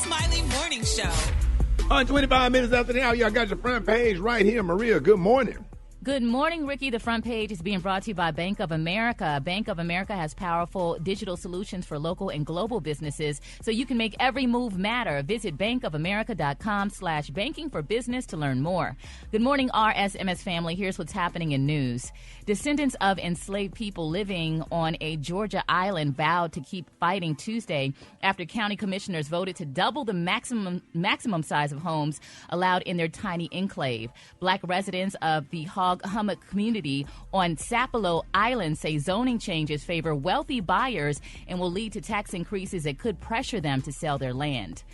Smiley Morning Show. 25 minutes after the hour, y'all got your front page right here. Maria, good morning. Good morning, Ricky. The front page is being brought to you by Bank of America. Bank of America has powerful digital solutions for local and global businesses, so you can make every move matter. Visit bankofamerica.com/banking for business to learn more. Good morning, RSMS family. Here's what's happening in news. Descendants of enslaved people living on a Georgia island vowed to keep fighting Tuesday after county commissioners voted to double the maximum size of homes allowed in their tiny enclave. Black residents of the Hog Hummock community on Sapelo Island say zoning changes favor wealthy buyers and will lead to tax increases that could pressure them to sell their land.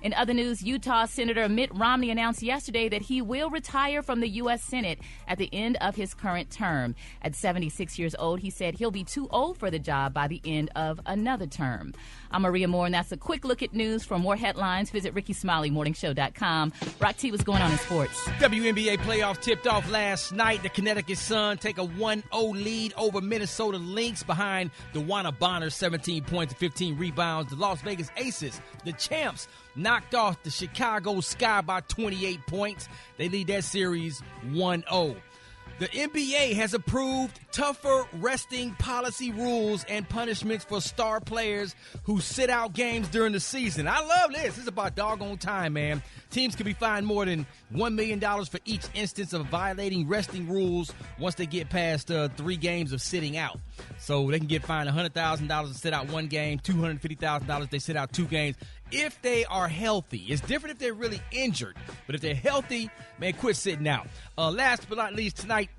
In other news, Utah Senator Mitt Romney announced yesterday that he will retire from the U.S. Senate at the end of his current term. At 76 years old, he said he'll be too old for the job by the end of another term. I'm Maria Moore, and that's a quick look at news. For more headlines, visit RickySmileyMorningShow.com. Rock T, what's going on in sports? WNBA playoff tipped off last night. The Connecticut Sun take a 1-0 lead over Minnesota Lynx behind DeWanna Bonner, 17 points and 15 rebounds. The Las Vegas Aces, the champs, knocked off the Chicago Sky by 28 points. They lead that series 1-0. The NBA has approved tougher resting policy rules and punishments for star players who sit out games during the season. I love this. This is about doggone time, man. Teams can be fined more than $1 million for each instance of violating resting rules once they get past 3 games of sitting out. So they can get fined $100,000 to sit out 1 game, $250,000 if they sit out 2 games. If they are healthy. It's different if they're really injured. But if they're healthy, man, quit sitting out. Last but not least, tonight,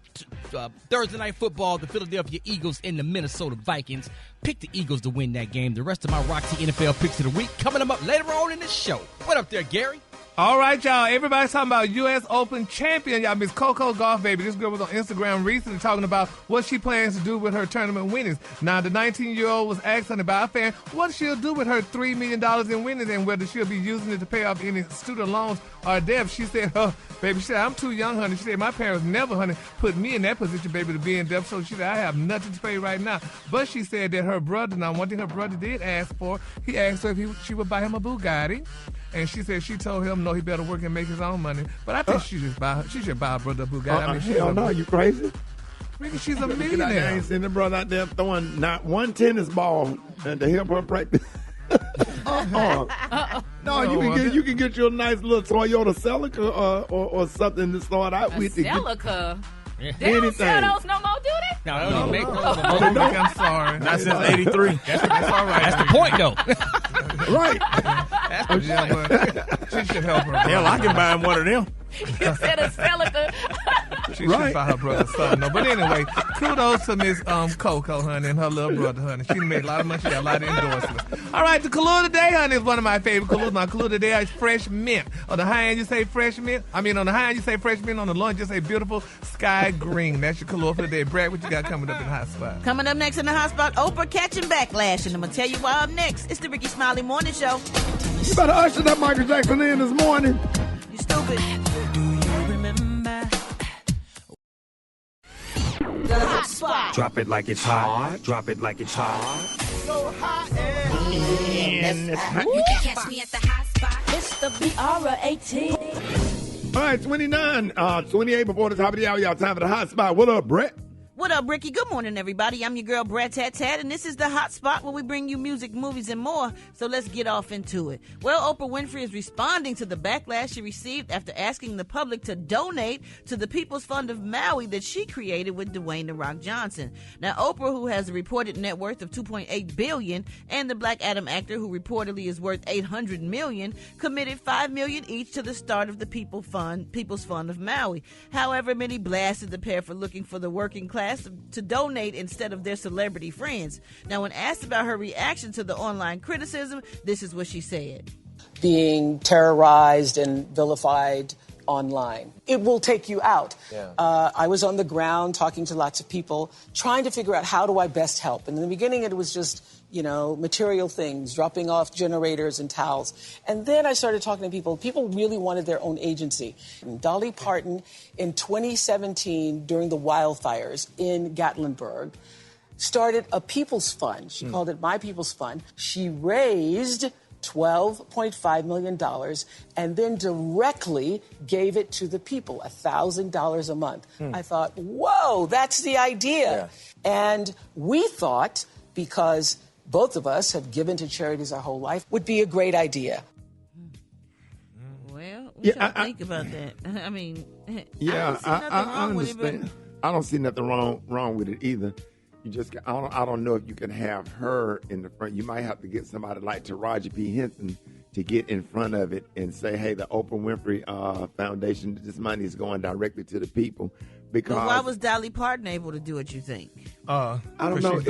Thursday Night Football, the Philadelphia Eagles and the Minnesota Vikings. Pick the Eagles to win that game. The rest of my Roxy NFL picks of the week coming up later on in the show. What up there, Gary? All right, y'all. Everybody's talking about U.S. Open champion, y'all. Miss Coco Golf, baby. This girl was on Instagram recently talking about what she plans to do with her tournament winnings. Now, the 19-year-old was asking by a fan what she'll do with her $3 million in winnings and whether she'll be using it to pay off any student loans or debt. She said, baby, she said, I'm too young, honey. She said, my parents never, honey, put me in that position, baby, to be in debt. So she said, I have nothing to pay right now. But she said that her brother, now one thing her brother did ask for, he asked her if she would buy him a Bugatti. And she said she told him, no, he better work and make his own money. But I think she should buy her brother a Bugatti. I mean, hell no, you crazy? Really, she's a millionaire. I ain't seen the brother out there throwing not one tennis ball to help her practice. No, you can get you a nice little Toyota Celica or something to start out with. Celica? They don't sell those no more, do they? No, they don't make those. I'm sorry. Not since 83. That's all right. That's the point, though. Right. That's the point. She should help her. Hell, I can buy him one of them. You said a Celica. She should buy her brother something. No, but anyway, kudos to Miss Coco, honey, and her little brother, honey. She made a lot of money. She got a lot of endorsements. All right, the Kahlua today, honey, is one of my favorite Kahluas. My Kahlua today is fresh mint. On the high end, you say fresh mint. On the high end, you say fresh mint. On the low end, you say beautiful sky green. That's your Kahlua for the day. Brad, what you got coming up in the hot spot? Coming up next in the hot spot, Oprah catching backlash. And I'm going to tell you why up next. It's the Rickey Smiley Morning Show. You better usher that Michael Jackson in this morning. You stupid. The hot spot. Drop it like it's hot. Drop it like it's hot. So hot You can catch me at the hot spot. It's the BR18. All right, 28 before the top of the hour. Y'all time for the hot spot. What up, Brett? What up, Ricky? Good morning, everybody. I'm your girl, Brad Tat Tat, and this is the hot spot where we bring you music, movies, and more. So let's get off into it. Well, Oprah Winfrey is responding to the backlash she received after asking the public to donate to the People's Fund of Maui that she created with Dwayne "The Rock" Johnson. Now, Oprah, who has a reported net worth of $2.8 billion, and the Black Adam actor, who reportedly is worth $800 million, committed $5 million each to the start of the People's Fund of Maui. However, many blasted the pair for looking for the working class to donate instead of their celebrity friends. Now, when asked about her reaction to the online criticism, this is what she said. Being terrorized and vilified online. It will take you out. Yeah. I was on the ground talking to lots of people, trying to figure out how do I best help. And in the beginning, it was just, material things, dropping off generators and towels. And then I started talking to people. People really wanted their own agency. And Dolly Parton, in 2017, during the wildfires in Gatlinburg, started a People's Fund. She called it My People's Fund. She raised $12.5 million and then directly gave it to the people, $1,000 a month. I thought, whoa, that's the idea. And we thought, because both of us have given to charities our whole life, would be a great idea. Well, we should think about that. I mean, I understand. I don't see nothing wrong with it either. You just, I don't know if you can have her in the front. You might have to get somebody like Taraji P. Henson to get in front of it and say, hey, the Oprah Winfrey Foundation, this money is going directly to the people. Because why was Dolly Parton able to do it, you think? I don't know.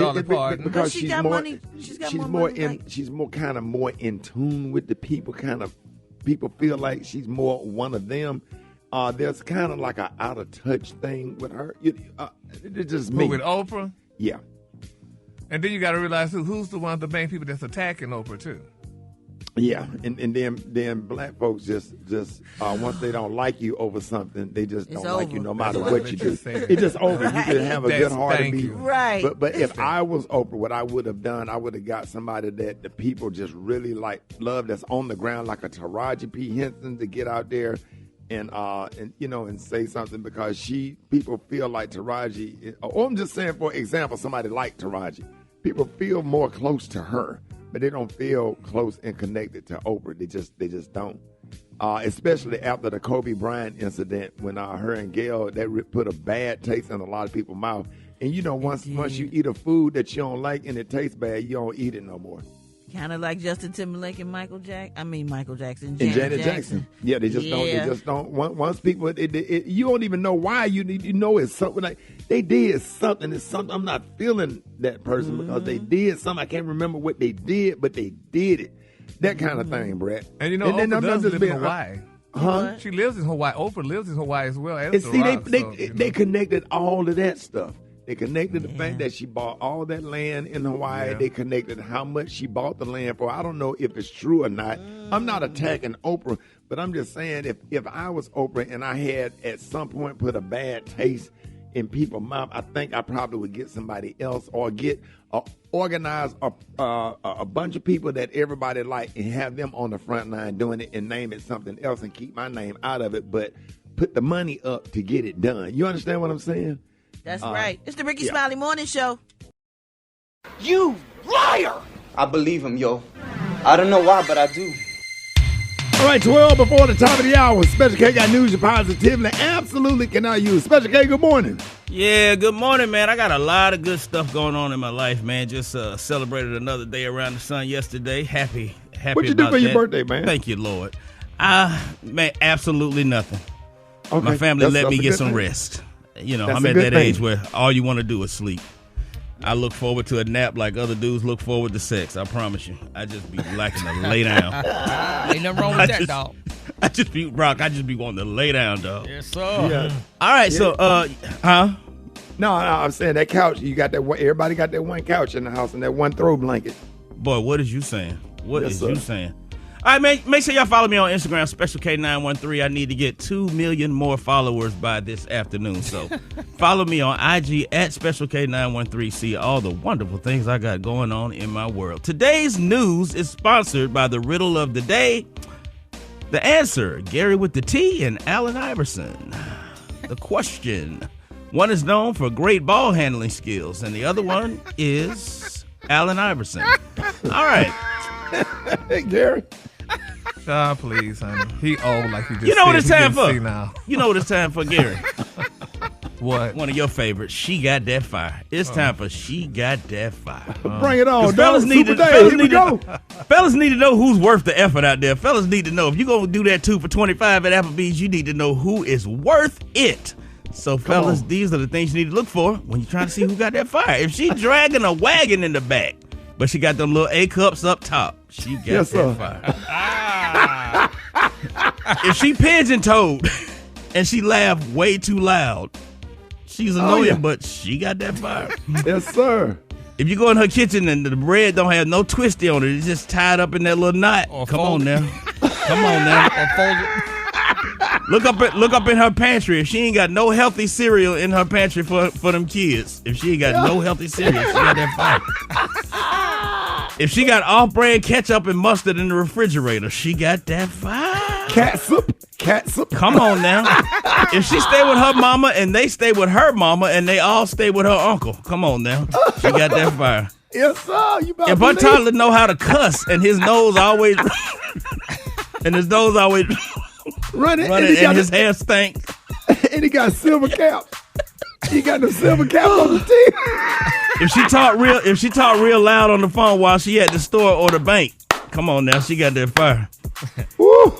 Because she's got money. She's more kind of more in tune with the people. Kind of people feel like she's more one of them. There's kind of like an out of touch thing with her. It's just me. With Oprah? Yeah. And then you got to realize who's the one of the main people that's attacking Oprah too. Yeah, and then black folks just once they don't like you over something, they just don't like you no matter what you do. It's just over. You can have a good heart and be right. But if I was Oprah, what I would have done, I would have got somebody that the people just really love, that's on the ground, like a Taraji P. Henson, to get out there and say something, because people feel like Taraji, or I'm just saying, for example, somebody like Taraji, people feel more close to her, but they don't feel close and connected to Oprah. They just don't. Especially after the Kobe Bryant incident, when her and Gail, that put a bad taste in a lot of people's mouth. And once you eat a food that you don't like and it tastes bad, you don't eat it no more. Kind of like Justin Timberlake and Michael Jackson. And Janet Jackson. Yeah, they just don't. They just don't. Once people, you don't even know why. You know it's something like they did something. It's something. I'm not feeling that person because they did something. I can't remember what they did, but they did it. That kind of thing, Brett. And Oprah does live in Hawaii. Huh? She lives in Hawaii. Oprah lives in Hawaii as well. And see, they connected all of that stuff. They connected the fact that she bought all that land in Hawaii. Yeah. They connected how much she bought the land for. I don't know if it's true or not. I'm not attacking Oprah, but I'm just saying if I was Oprah and I had at some point put a bad taste in people's mouth, I think I probably would get somebody else or organize a bunch of people that everybody like and have them on the front line doing it and name it something else and keep my name out of it, but put the money up to get it done. You understand what I'm saying? That's right. It's the Rickey Smiley Morning Show. You liar! I believe him, yo. I don't know why, but I do. All right, 12 before the top of the hour. Special K got news you positively absolutely cannot use. Special K, good morning. Yeah, good morning, man. I got a lot of good stuff going on in my life, man. Just celebrated another day around the sun yesterday. Happy What'd you do for your birthday, man? Thank you, Lord. Man, absolutely nothing. Okay. My family let me get some rest. I'm at that age where all you want to do is sleep. I look forward to a nap like other dudes look forward to sex. I promise you. I just be liking to lay down. Ain't nothing wrong with that, dog. I just be wanting to lay down, dog. Yes, sir. Yeah. All right, so, No, I'm saying that couch, you got that one, everybody got that one couch in the house and that one throw blanket. Boy, what is you saying? What is you saying? All right, man, make sure y'all follow me on Instagram, Special K913. I need to get 2 million more followers by this afternoon. So follow me on IG at Special K913. See all the wonderful things I got going on in my world. Today's news is sponsored by the riddle of the day. The answer, Gary with the T and Allen Iverson. The question, one is known for great ball handling skills, and the other one is Allen Iverson. All right. Hey, Gary. Please, honey. He old like you just You know what it's said. time for? Now. You know what it's time for, Gary? What? One of your favorites. She Got That Fire. It's time for She Got That Fire. Bring it on, fellas need to know who's worth the effort out there. Fellas need to know if you're going to do that 2 for $25 at Applebee's, you need to know who is worth it. So, fellas, these are the things you need to look for when you're trying to see who got that fire. If she dragging a wagon in the back, but she got them little A cups up top, she got that fire. If she pigeon-toed and she laughed way too loud, she's annoying, but she got that fire. Yes, sir. If you go in her kitchen and the bread don't have no twisty on it, it's just tied up in that little knot. Come on now. Look up in her pantry. If she ain't got no healthy cereal in her pantry for them kids, if she ain't got no healthy cereal, she got that fire. If she got off-brand ketchup and mustard in the refrigerator, she got that fire. Catsup. Come on now. If she stay with her mama and they stay with her mama and they all stay with her uncle, come on now. She got that fire. Yes, sir. You about if her toddler know how to cuss and his nose always running and his hair stink. And he got silver cap. He got the silver cap on the teeth. If she talk real loud on the phone while she at the store or the bank, come on now, she got that fire. Woo.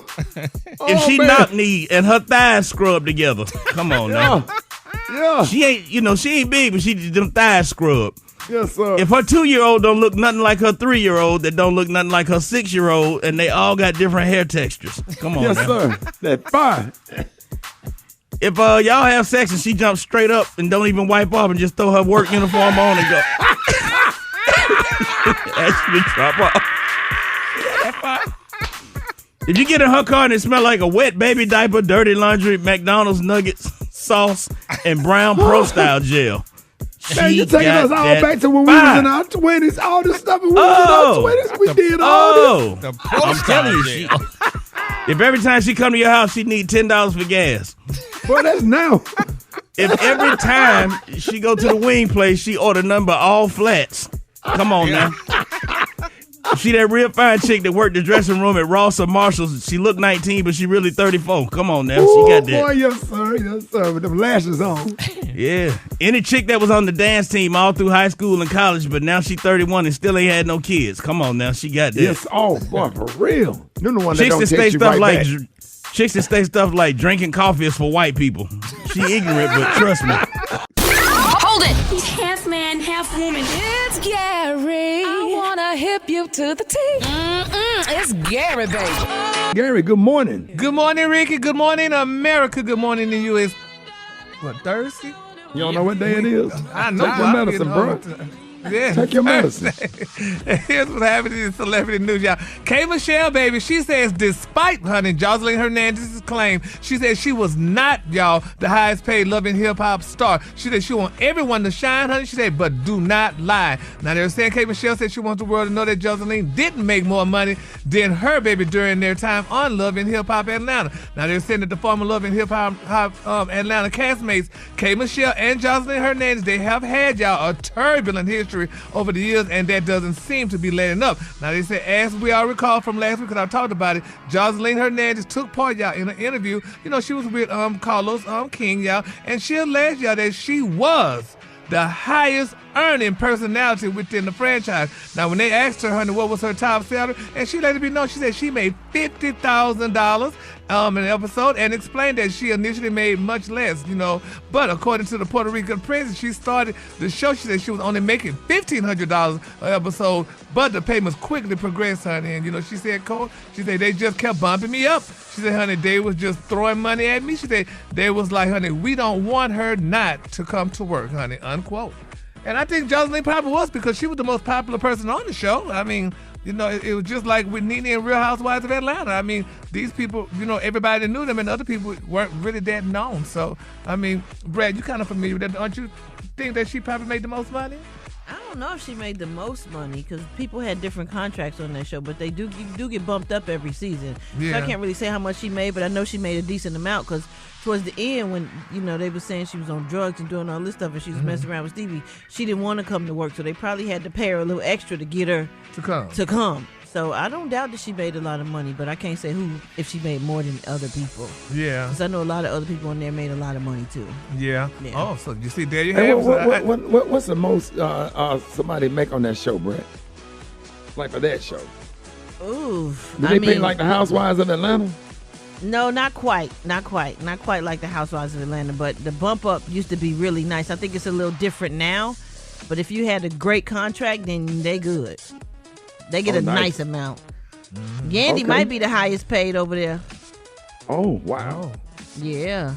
If she knock-kneed and her thighs scrubbed together, come on now. Yeah. She ain't big, but she them thighs scrubbed. Yes, sir. If her 2-year-old don't look nothing like her 3-year-old, that don't look nothing like her 6-year-old, and they all got different hair textures. Come on, yes, now. sir. That fire. If y'all have sex and she jumps straight up and don't even wipe off and just throw her work uniform on and go, actually drop off. That fire. If you get in her car and it smell like a wet baby diaper, dirty laundry, McDonald's nuggets, sauce, and brown pro-style gel. Man, you're taking us all back to when we was in our 20s. All this stuff when we was in our 20s. We did all this. I'm telling you, if every time she come to your house, she need $10 for gas. Boy, that's now. If every time she go to the wing place, she order number all flats. Come on now. She that real fine chick that worked the dressing room at Ross or Marshall's. She look 19, but she really 34. Come on now. Ooh, she got that. Boy, yes, sir. With them lashes on. Yeah. Any chick that was on the dance team all through high school and college, but now she 31 and still ain't had no kids. Come on now. She got that. Yes, boy, for real. You're the one that Chicks don't that take say you stuff right like back. chicks that say stuff like drinking coffee is for white people. She ignorant, but trust me. Hold it. Half man, half woman. It's Gary. I wanna hip you to the T. It's Gary, baby. Gary, good morning. Good morning, Ricky. Good morning, America. Good morning, the U.S. What, Thursday? You don't know what day it is? I know. Take your medicine, bro. Yeah. Take your medicine. Here's what's happening in celebrity news, y'all. K. Michelle, baby, she says despite, honey, Jocelyn Hernandez's claim, she said she was not, y'all, the highest paid Love and Hip Hop star. She said she want everyone to shine, honey. She said, but do not lie. Now, they're saying K. Michelle said she wants the world to know that Jocelyn didn't make more money than her, baby, during their time on Love and Hip Hop Atlanta. Now, they're saying that the former Love and Hip Hop Atlanta castmates, K. Michelle and Jocelyn Hernandez, they have had, y'all, a turbulent history over the years, and that doesn't seem to be letting up. Now, they said, as we all recall from last week, because I talked about it, Jocelyn Hernandez took part, y'all, in an interview. You know, she was with Carlos King, y'all, and she alleged, y'all, that she was the highest earning personality within the franchise. Now, when they asked her, honey, what was her top salary, and she let it be known, she said she made $50,000 in an episode, and explained that she initially made much less, you know. But according to the Puerto Rican president, she started the show. She said she was only making $1,500 an episode, but the payments quickly progressed, honey. And, you know, she said, Cole, she said, they just kept bumping me up. She said, honey, they was just throwing money at me. She said, they was like, honey, we don't want her not to come to work, honey, unquote. And I think Jocelyn probably was, because she was the most popular person on the show. I mean, you know, it was just like with Nene and Real Housewives of Atlanta. I mean, these people, you know, everybody knew them, and other people weren't really that known. So, I mean, Brad, you kind of familiar with that. Don't you think that she probably made the most money? I don't know if she made the most money, because people had different contracts on that show, but they do get bumped up every season. Yeah. So I can't really say how much she made, but I know she made a decent amount, because towards the end, when, you know, they were saying she was on drugs and doing all this stuff and she was messing around with Stevie, she didn't want to come to work, so they probably had to pay her a little extra to get her to come. So I don't doubt that she made a lot of money, but I can't say if she made more than other people. Yeah. Because I know a lot of other people on there made a lot of money too. Yeah. Oh, so you see, there you Hey, have it. what's the most somebody make on that show, Brett? Like for that show? Ooh. Do they pay like the Housewives of Atlanta? No, not quite like the Housewives of Atlanta, but the bump up used to be really nice. I think it's a little different now, but if you had a great contract, then they good. They get a nice amount. Yandy might be the highest paid over there. Oh, wow. Yeah.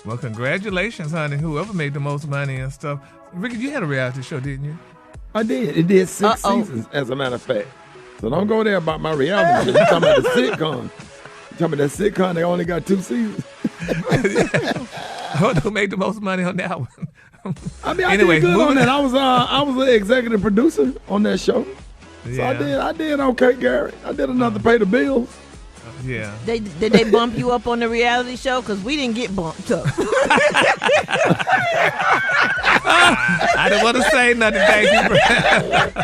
Well, congratulations, honey, whoever made the most money and stuff. Ricky, you had a reality show, didn't you? I did. It did 6 seasons, as a matter of fact. So don't go there about my reality show. You're talking about the sitcom. You're talking about that sitcom, they only got 2 seasons. Who made the most money on that one? I mean, Anyway, I did good on moving- that. I was an executive producer on that show. So Yeah. I did okay, Gary. I did enough to pay the bills. Yeah. Did they bump you up on the reality show? Because we didn't get bumped up. I didn't want to say nothing. Thank you, Brett.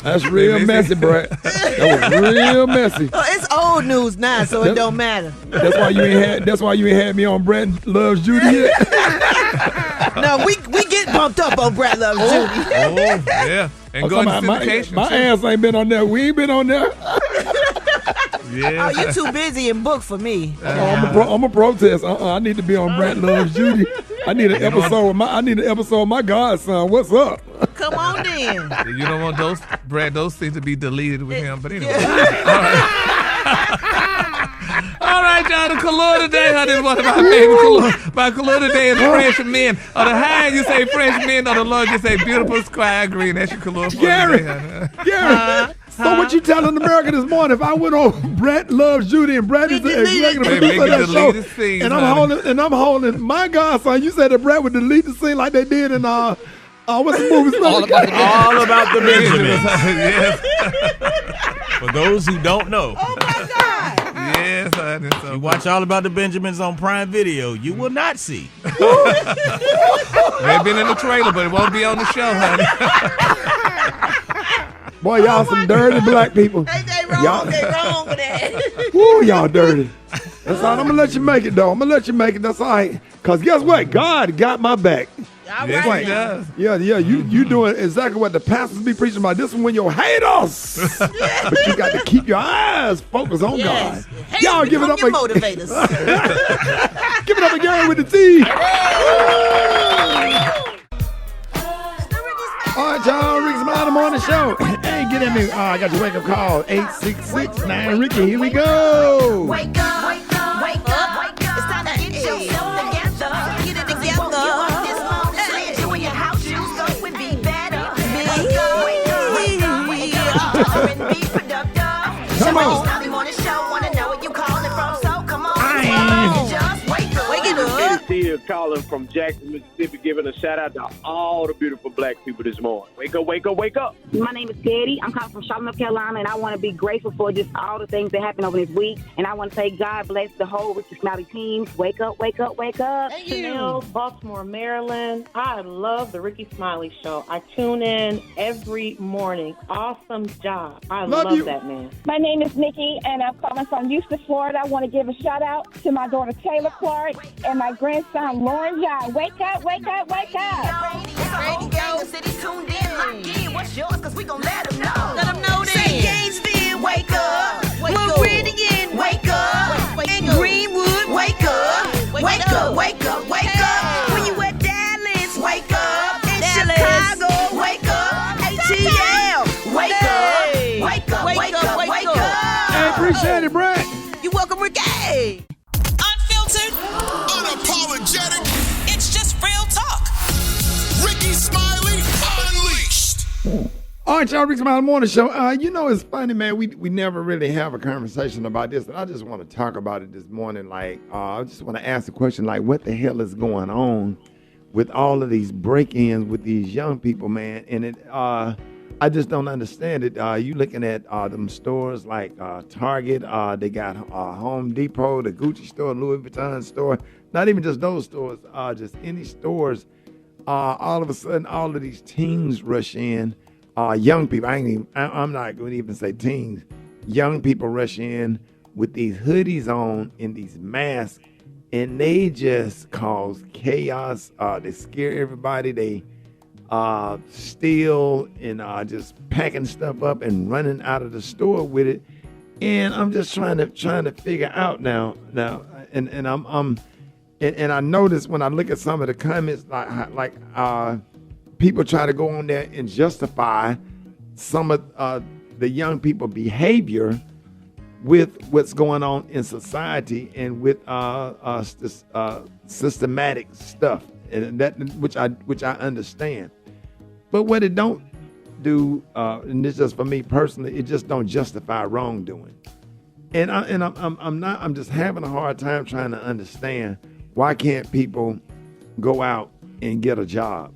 That's real messy, Brett. That was real messy. Well, it's old news now, so it don't matter. That's why you ain't had me on Brett Loves Judy yet. No, we get bumped up on Brett Loves Judy. Oh, yeah. And going to syndication. My ass ain't been on there. We ain't been on there. Yeah. Oh, you too busy and booked for me. I'm a protest. I need to be on Brett Loves Judy. I need an episode of my godson. What's up? Come on then. You don't want those, Brad, those things to be deleted with him. But anyway. All right, y'all. The color today, honey, is one of my favorite colors. My color today is French men. On the high, you say French men. On the low, you say beautiful sky green. That's your color for Gary. today, honey. Gary. So what you telling America this morning? If I went on Brett Loves Judy and Brett is the executive producer of that show, scenes, and I'm holding my godson, you said that Brett would delete the scene like they did in what's the movie? All about the Benjamins. Yes. For those who don't know. Oh my God. Yes, honey. So You watch All About the Benjamins on Prime Video, you will not see. they've been in the trailer, but it won't be on the show, honey. Boy, y'all some dirty black people. They wrong for that. Woo, y'all dirty. That's all. I'm gonna let you make it, though. I'm gonna let you make it. That's all right. Cause guess what? God got my back. All Yes, right. he does. Yeah. You doing exactly what the pastors be preaching about. This one when you hate us, but you got to keep your eyes focused on Yes. God. Hey, Y'all give it up, your motivators. give it up again with the T. All right, y'all. Rickey Smiley Morning Show. Hey, get at me. I got your wake up call. 866-9 Ricky. Here we go. Wake up, wake up, wake up, wake up. It's time to get yourself together. Get it This morning, so you in your house shoes go and be better. Wake up, wake up, wake up, wake up. And be productive. Come on. Smiley Morning Show, wanna know where you calling from, so come on. Just wake up. Wake it up. Here calling from Jackson, Mississippi, giving a shout out to all the beautiful black people this morning. Wake up, wake up, wake up. My name is Katie. I'm calling from Charlotte, North Carolina, and I want to be grateful for just all the things that happened over this week. And I want to say God bless the whole Rickey Smiley team. Wake up, wake up, wake up. Thank you. Chanel, Baltimore, Maryland. I love the Rickey Smiley Show. I tune in every morning. Awesome job. I love you. that man. My name is Nikki, and I'm calling from Houston, Florida. I want to give a shout out to my daughter Taylor Clark and my grandson Lauren John. Wake up, wake up, wake up. Radio, the city tuned in, locked in. What's yours? Cause we gon' let them know. Let them know then. Say Gainesville, wake up. Wake up. Meridian, wake up. Wake And up. Greenwood, wake up. Wake Wake up. up, wake up, wake Hey. up. When you at Dallas, wake up. In Dallas. Chicago, wake up. ATL, wake Hey. up. Wake up, Wake wake up, up, wake wake up. up. Hey, appreciate it, Brett. You welcome, Ricky. Unfiltered, unapologetic. It's just real talk. Rickey Smiley Unleashed. All right, y'all, Rickey Smiley Morning Show. It's funny, man. We never really have a conversation about this, and I just want to talk about it this morning. Like, I just want to ask the question, like, what the hell is going on with all of these break-ins with these young people, man? And I just don't understand it. You looking at them stores like Target, they got Home Depot, the Gucci store, Louis Vuitton store. Not even just those stores, just any stores. All of a sudden, all of these teens rush in. Young people, I'm not going to even say teens. Young people rush in with these hoodies on and these masks, and they just cause chaos. They scare everybody. They steal and just packing stuff up and running out of the store with it. And I'm just trying to figure out now, and I notice when I look at some of the comments, like people try to go on there and justify some of the young people behavior with what's going on in society and with systematic stuff, and that which I understand. But what it don't do, and this is just for me personally, it just don't justify wrongdoing. And I'm just having a hard time trying to understand why can't people go out and get a job?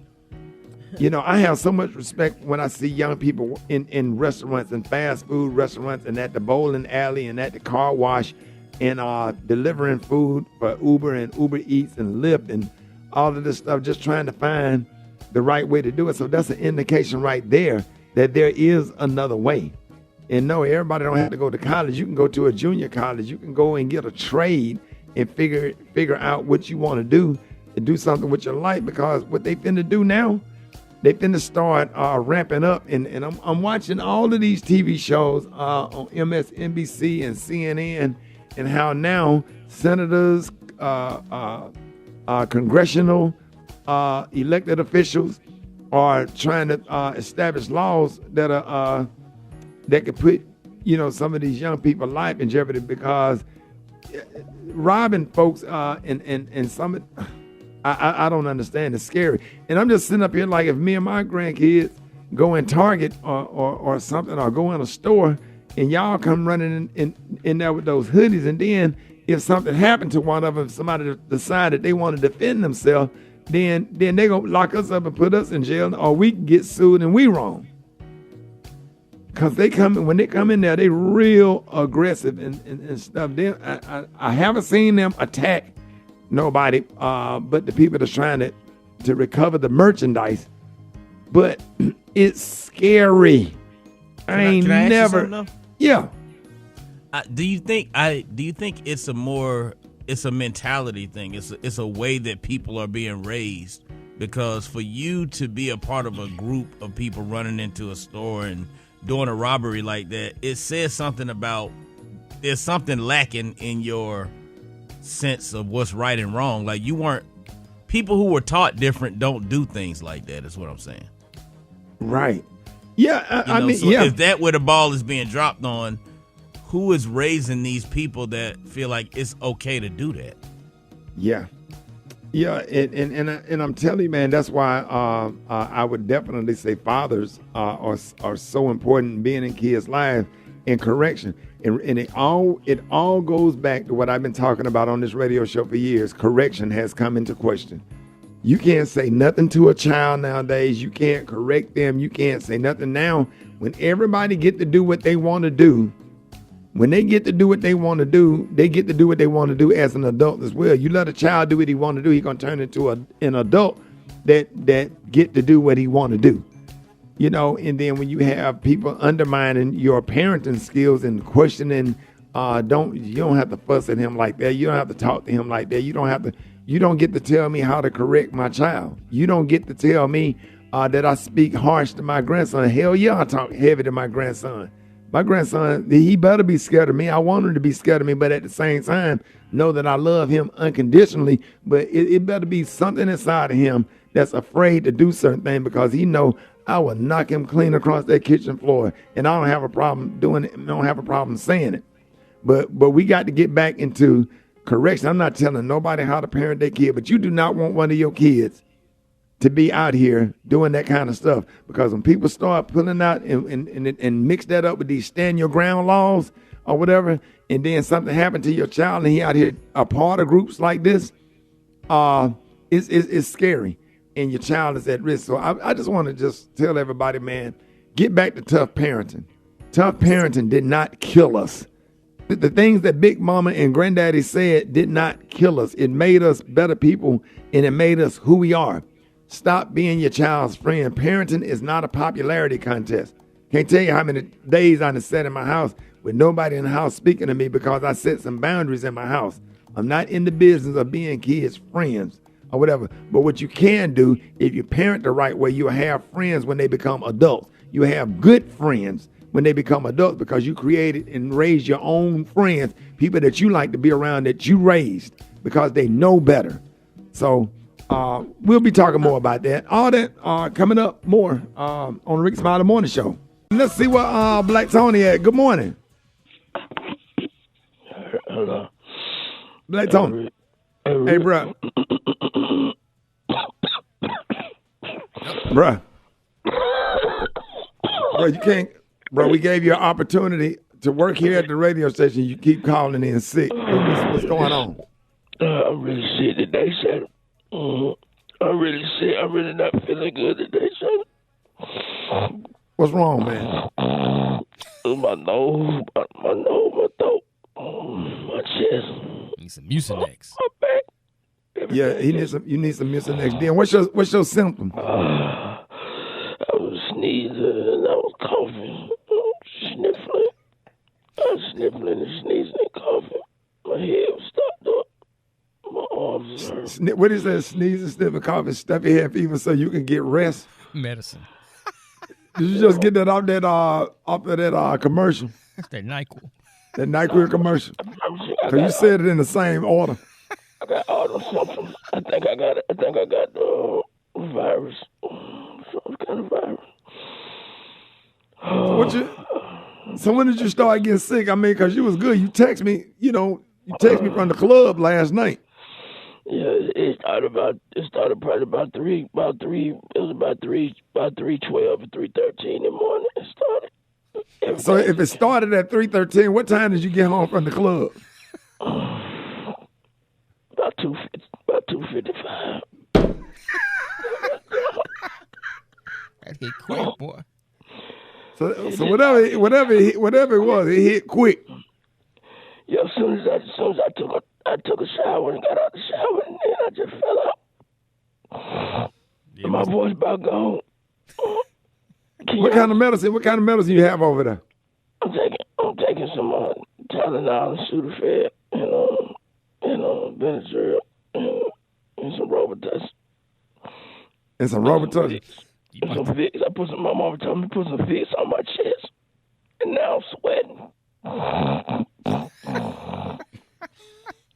You know, I have so much respect when I see young people in restaurants and fast food restaurants and at the bowling alley and at the car wash and delivering food for Uber and Uber Eats and Lyft and all of this stuff, just trying to find the right way to do it. So that's an indication right there that there is another way. And no, everybody don't have to go to college. You can go to a junior college. You can go and get a trade and figure out what you want to do and do something with your life, because what they finna do now, they finna start ramping up. And I'm watching all of these TV shows on MSNBC and CNN, and how now senators, congressional elected officials are trying to establish laws that could put, you know, some of these young people's life in jeopardy, because robbing folks and some, I don't understand. It's scary. And I'm just sitting up here like, if me and my grandkids go in Target or something, or go in a store, and y'all come running in there with those hoodies, and then if something happened to one of them, somebody decided they want to defend themselves, then they gonna lock us up and put us in jail, or we can get sued and we wrong. Because when they come in there, they real aggressive and stuff. I haven't seen them attack nobody, but the people that's trying to recover the merchandise. But it's scary. I ain't never. Yeah. Do you think it's a mentality thing? It's a way that people are being raised, because for you to be a part of a group of people running into a store and doing a robbery like that, it says something about there's something lacking in your sense of what's right and wrong. Like, people who were taught different don't do things like that, is what I'm saying. Right. Yeah. I mean, so if that where the ball is being dropped on, who is raising these people that feel like it's okay to do that? Yeah. Yeah, and I'm telling you, man, that's why I would definitely say fathers are so important in being in kids' lives, and correction. And it all goes back to what I've been talking about on this radio show for years. Correction has come into question. You can't say nothing to a child nowadays. You can't correct them. You can't say nothing now. When everybody get to do what they want to do, when they get to do what they want to do, they get to do what they want to do as an adult as well. You let a child do what he want to do, he's going to turn into an adult that get to do what he want to do. You know, and then when you have people undermining your parenting skills and questioning, you don't have to fuss at him like that. You don't have to talk to him like that. You don't get to tell me how to correct my child. You don't get to tell me that I speak harsh to my grandson. Hell yeah, I talk heavy to my grandson. My grandson, he better be scared of me. I want him to be scared of me, but at the same time, know that I love him unconditionally. But it better be something inside of him that's afraid to do certain things, because he know I will knock him clean across that kitchen floor. And I don't have a problem doing it. I don't have a problem saying it. But we got to get back into correction. I'm not telling nobody how to parent their kid, but you do not want one of your kids to be out here doing that kind of stuff. Because when people start pulling out and mix that up with these stand your ground laws or whatever, and then something happened to your child and he out here a part of groups like this, it's scary, and your child is at risk. So I just want to just tell everybody, man, get back to tough parenting. Tough parenting did not kill us. The things that Big Mama and Granddaddy said did not kill us. It made us better people, and it made us who we are. Stop being your child's friend. Parenting is not a popularity contest. Can't tell you how many days I sat in my house with nobody in the house speaking to me because I set some boundaries in my house. I'm not in the business of being kids' friends or whatever. But what you can do, if you parent the right way, you'll have friends when they become adults. You have good friends when they become adults, because you created and raised your own friends, people that you like to be around, that you raised because they know better. So we'll be talking more about that. All that coming up more on the Rickey Smiley Morning Show. Let's see what Black Tony at. Good morning. Hello. Black Tony. Hey, bro. Bruh. Bro, you can't. Bro, we gave you an opportunity to work here at the radio station. You keep calling in sick. What's going on? I'm really sick today, sir. I'm really sick. I'm really not feeling good today, son. What's wrong, man? My nose, my throat, my chest. Need some Mucinex. My back. Yeah, you need some Mucinex. Then what's your symptom? I was sneezing and I was coughing, sniffling. I was sniffling and sneezing and coughing. My head was stopped up. My arms hurt. What is that? Sneezing, sniffing, coughing, stuffy head fever, so you can get rest. Medicine. Did you just get that off of that commercial? That NyQuil. That NyQuil commercial. Cause you said it in the same order. I got all the symptoms. I think I got the virus. Some kind of virus. So when did you start getting sick? I mean, cause you was good. You text me. You text me from the club last night. Yeah, it started probably about 3:12 or 3:13 in the morning. It started. So if it started at 3:13, what time did you get home from the club? About 2:55. That hit quick, boy. So whatever it was, it hit quick. Yeah, as soon as I took a shower and got out the shower, and then I just fell out. Yeah, my voice about gone. What kind of medicine you have over there? I'm taking some Tylenol and Sudafed and Benadryl and some Robitussin. And some Robitussin. And some Vicks. My mama told me to put some Vicks on my chest, and now I'm sweating.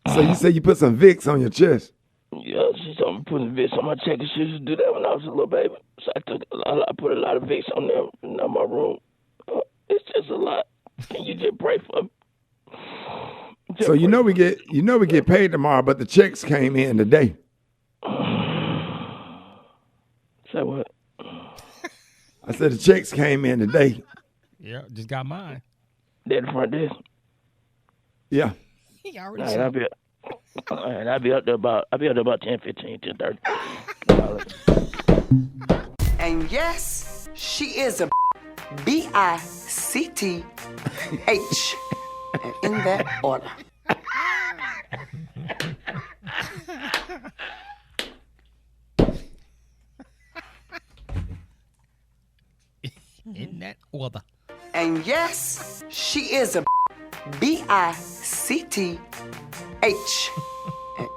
So you say you put some Vicks on your chest? Yeah, she told me to put some Vicks on my chest. She used to do that when I was a little baby. So I put a lot of Vicks on there in my room. It's just a lot. Can you just pray for me? So we get paid tomorrow, but the checks came in today. Say what? I said the checks came in today. Yeah, just got mine. They're the front desk. Yeah. He already I'll be up there about 10:15, 10:30. And yes, she is a BICTH. In that order. In that order. And yes, she is a BICTH.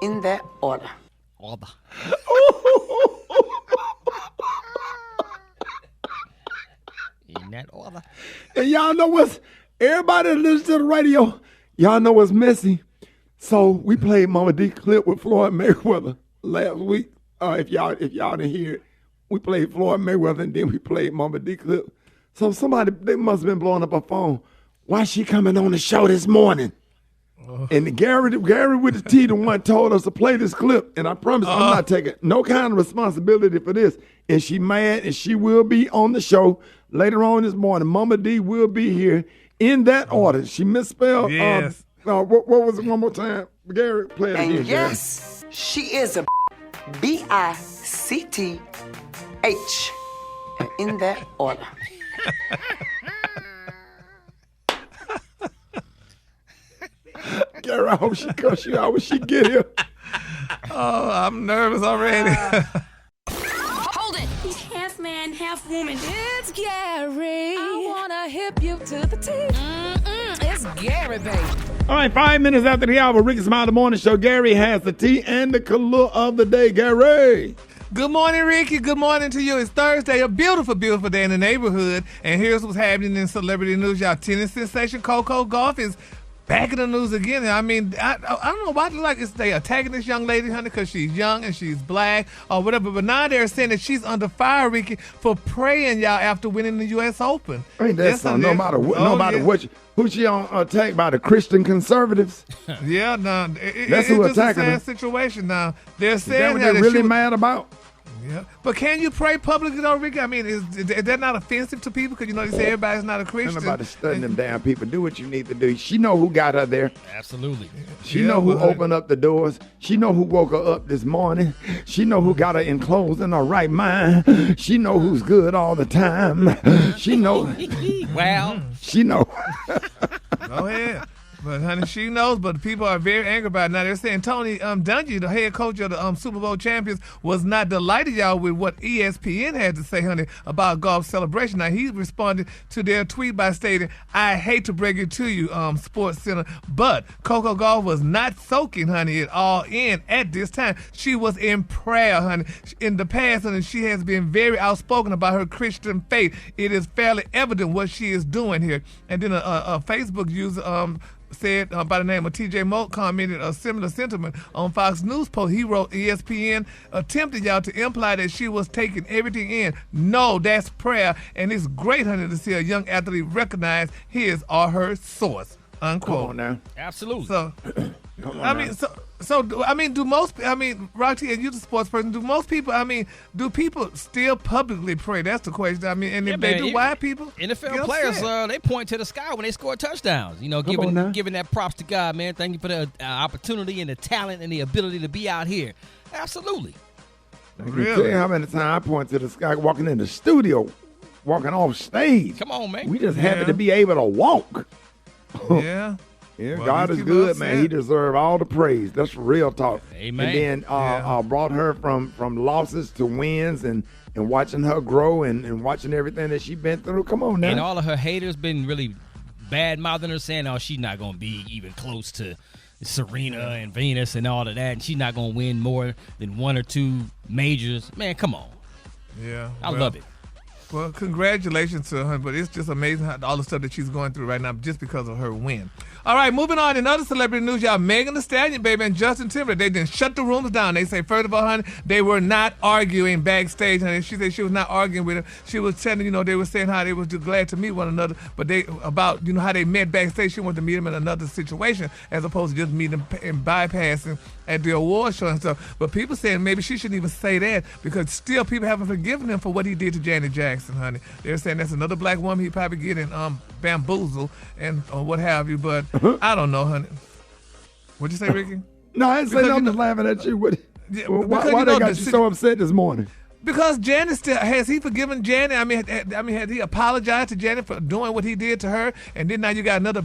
In that order. Order. In that order. And y'all know everybody that listens to the radio, y'all know what's messy. So we played Mama D clip with Floyd Mayweather last week. If y'all didn't hear it, we played Floyd Mayweather and then we played Mama D clip. So they must have been blowing up her phone. Why she coming on the show this morning? And Gary with the T, the one told us to play this clip. And I promise I'm not taking no kind of responsibility for this. And she mad and she will be on the show later on this morning. Mama D will be here in that order. She misspelled. Yes. What was it one more time? Gary, play it again. And yes, Gary. She is a BICTH. In that order. Gary, I hope she cuss you out when she get here. Oh, I'm nervous already. Hold it. He's half man, half woman. It's Gary. I wanna hip you to the teeth. It's Gary, baby. All right, 5 minutes after the hour, Rickey Smiley Morning Show. Gary has the tea and the color of the day. Gary. Good morning, Ricky. Good morning to you. It's Thursday, a beautiful, beautiful day in the neighborhood. And here's what's happening in celebrity news. Y'all, tennis sensation Coco Gauff is back in the news again. I mean, I don't know why they attacking this young lady, honey, because she's young and she's black or whatever. But now they're saying that she's under fire, Ricky, for praying, y'all, after winning the U.S. Open. Ain't that something? No matter what, who she on attacked by the Christian conservatives? Yeah, no, that's who it's just attacking a sad her. situation now. They're saying that what they're really mad about? Yeah, but can you pray publicly though, Ricky? I mean, is that not offensive to people? Because they say everybody's not a Christian. Nobody studying them damn people. Do what you need to do. She know who got her there. Absolutely. She know who opened up the doors. She know who woke her up this morning. She know who got her enclosed in her right mind. She know who's good all the time. She know. Wow. She know. Go ahead. But, honey, she knows, but people are very angry about it. Now, they're saying Tony Dungy, the head coach of the Super Bowl champions, was not delighted, y'all, with what ESPN had to say, honey, about golf celebration. Now, he responded to their tweet by stating, I hate to break it to you, Sports Center, but Coco Gauff was not soaking, honey, it all in at this time. She was in prayer, honey. In the past, honey, she has been very outspoken about her Christian faith. It is fairly evident what she is doing here. And then a Facebook user, said by the name of TJ Moult commented a similar sentiment on Fox News post. He wrote, ESPN attempted y'all to imply that she was taking everything in. No, that's prayer, and it's great, honey, to see a young athlete recognize his or her source. Unquote. Come on now. Absolutely. So, do most, Roxy, and you the sports person, do most people, do people still publicly pray? That's the question. And if they do, why people? NFL players, they point to the sky when they score touchdowns. Giving that props to God, man. Thank you for the opportunity and the talent and the ability to be out here. Absolutely. I can tell you how many times I point to the sky walking in the studio, walking off stage. Come on, man. We just happy to be able to walk. Yeah. Yeah, well, God is good, man. He deserves all the praise. That's real talk. Amen. And then brought her from losses to wins and watching her grow and watching everything that she's been through. Come on now. And all of her haters been really bad-mouthing her, saying, oh, she's not going to be even close to Serena and Venus and all of that, and she's not going to win more than one or two majors. Man, come on. Yeah. I love it. Well, congratulations to her, but it's just amazing all the stuff that she's going through right now just because of her win. All right, moving on. In other celebrity news, y'all, Megan Thee Stallion, baby, and Justin Timberlake, they didn't shut the rooms down. They say, first of all, honey, they were not arguing backstage, honey. She said she was not arguing with him. She was telling, they were saying how they was just glad to meet one another, but about how they met backstage. She wanted to meet him in another situation as opposed to just meeting him and bypassing at the award show and stuff. But people saying maybe she shouldn't even say that because still people haven't forgiven him for what he did to Janet Jackson, honey. They're saying that's another black woman he probably getting bamboozled and what have you. But I don't know, honey. What'd you say, Ricky? No, I didn't say nothing. I'm just laughing at you. Why they got you so upset this morning? Because Janet still, has he forgiven Janet? Has he apologized to Janet for doing what he did to her? And then now you got another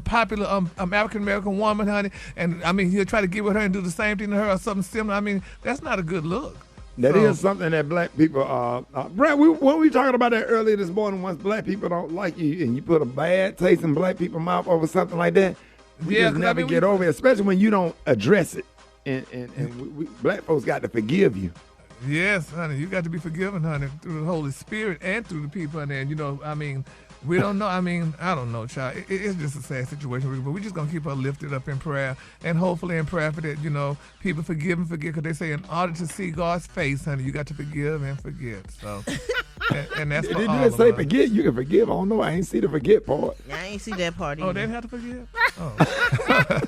popular African-American woman, honey, and he'll try to get with her and do the same thing to her or something similar. That's not a good look. That is something that black people, Brad, we were talking about that earlier this morning. Once black people don't like you and you put a bad taste in black people's mouth over something like that, we just never get over it, especially when you don't address it. And we black folks got to forgive you. Yes, honey, you got to be forgiven, honey, through the Holy Spirit and through the people. And, we don't know. I don't know, child. It's just a sad situation, but we're just going to keep her lifted up in prayer and hopefully in prayer for that, people forgive and forget because they say in order to see God's face, honey, you got to forgive and forget. So, and that's for all Did say of us. forget? You can forgive. I don't know. I ain't see the forget part. I ain't see that part either. Oh, they didn't have to forgive? Oh.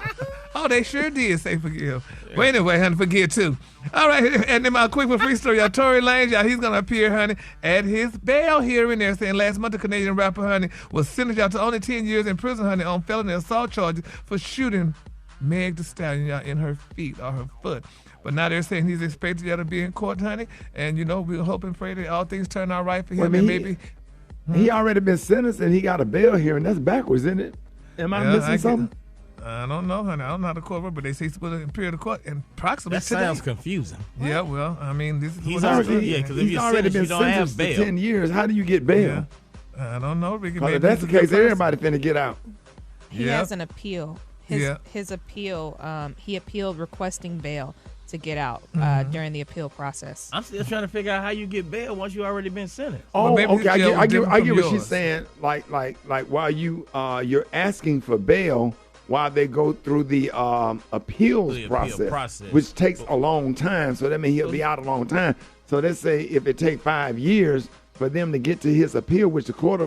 Oh, they sure did say forgive. Well, anyway, honey, forgive too. All right, and then my quick free story, y'all. Tory Lanez, y'all, he's going to appear, honey, at his bail hearing there, saying last month the Canadian rapper, honey, was sentenced y'all to only 10 years in prison, honey, on felony assault charges for shooting Meg Thee Stallion, y'all, in her feet or her foot. But now they're saying he's expected y'all to be in court, honey, and, we hope and pray that all things turn out right for him. And maybe he already been sentenced and he got a bail hearing. That's backwards, isn't it? Am I missing something? I don't know, honey. I don't know how the court works, but they say he's supposed to appear to court in approximately today. That sounds confusing. Yeah, well, this is he's already been sentenced to 10 years. How do you get bail? Yeah. I don't know, Ricky. If that's the case, everybody finna get out. He has an appeal. His appeal, he appealed requesting bail to get out during the appeal process. I'm still trying to figure out how you get bail once you already been sentenced. Oh, okay. I get what she's saying. Like while you're asking for bail, while they go through the appeals process, which takes a long time. So that means he'll be out a long time. So let's say if it take 5 years for them to get to his appeal, which the court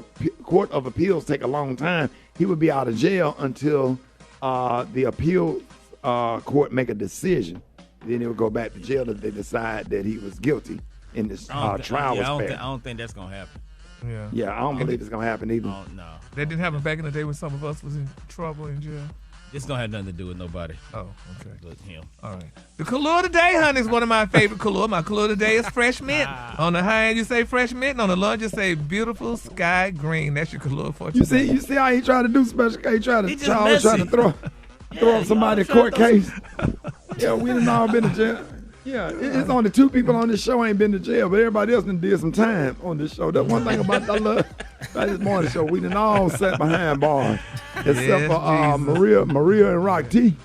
of appeals take a long time, he would be out of jail until the appeal court make a decision. Then he'll go back to jail if they decide that he was guilty. in this I trial was fair. I don't think that's gonna happen. Yeah, I don't believe it's gonna happen either. Oh, no. That didn't happen back in the day when some of us was in trouble in jail. This don't have nothing to do with nobody. Oh, okay. But him. All right. The color today, honey, is one of my favorite color. My color today is fresh mint. On the high end, you say fresh mint. And on the low end, you say beautiful sky green. That's your color for today. You see how he tried to do special case? He always trying to throw up somebody's court case. Yeah, we done all been to jail. Yeah, it's only 2 people on this show ain't been to jail, but everybody else done did some time on this show. That's one thing about I love this morning show. We done all sat behind bars, except for Maria and Rock T.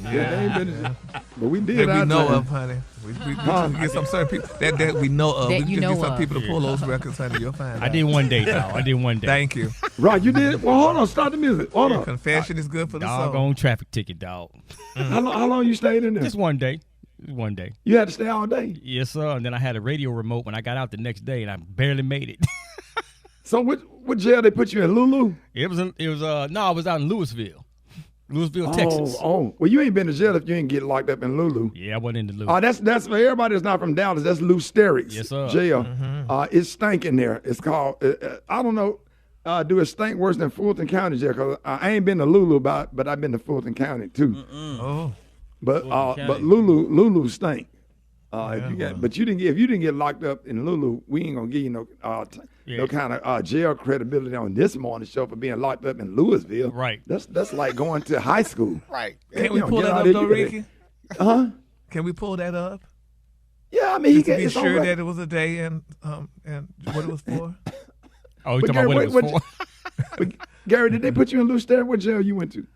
Yeah, they ain't been to jail. But we did that our we know time. of, honey. We get some certain people that we know of. That we you just know get some of. people to pull those records, honey. You'll find I out. did one day, dog. I did one day. Thank you. Rock, you did? Well, hold on. Start the music. Hold on. Confession is good for the soul. Doggone traffic ticket, dog. How long you stayed in there? Just one day. One day. You had to stay all day? Yes, sir. And then I had a radio remote when I got out the next day, and I barely made it. So what jail they put you in, Lulu? I was out in Louisville, Texas. Oh, well, you ain't been to jail if you ain't get locked up in Lulu. Yeah, I went into Louisville. That's for everybody that's not from Dallas. That's Lou Sterrick's Yes, sir. jail. Mm-hmm. It's stinking there. It's called. I don't know. Do it stink worse than Fulton County jail? Cause I ain't been to Lulu, but I've been to Fulton County too. Oh, but Lulu stink. If you didn't get locked up in Lulu, we ain't gonna give you no kind of jail credibility on this morning show for being locked up in Louisville. Right. That's like going to high school. Right. Can we pull that up though, Ricky? Can we pull that up? Yeah, I mean, just to be sure that it was a day and what it was for. Oh, you talking about what it was for? But Gary, did they put you in Lou Sterrick? What jail you went to?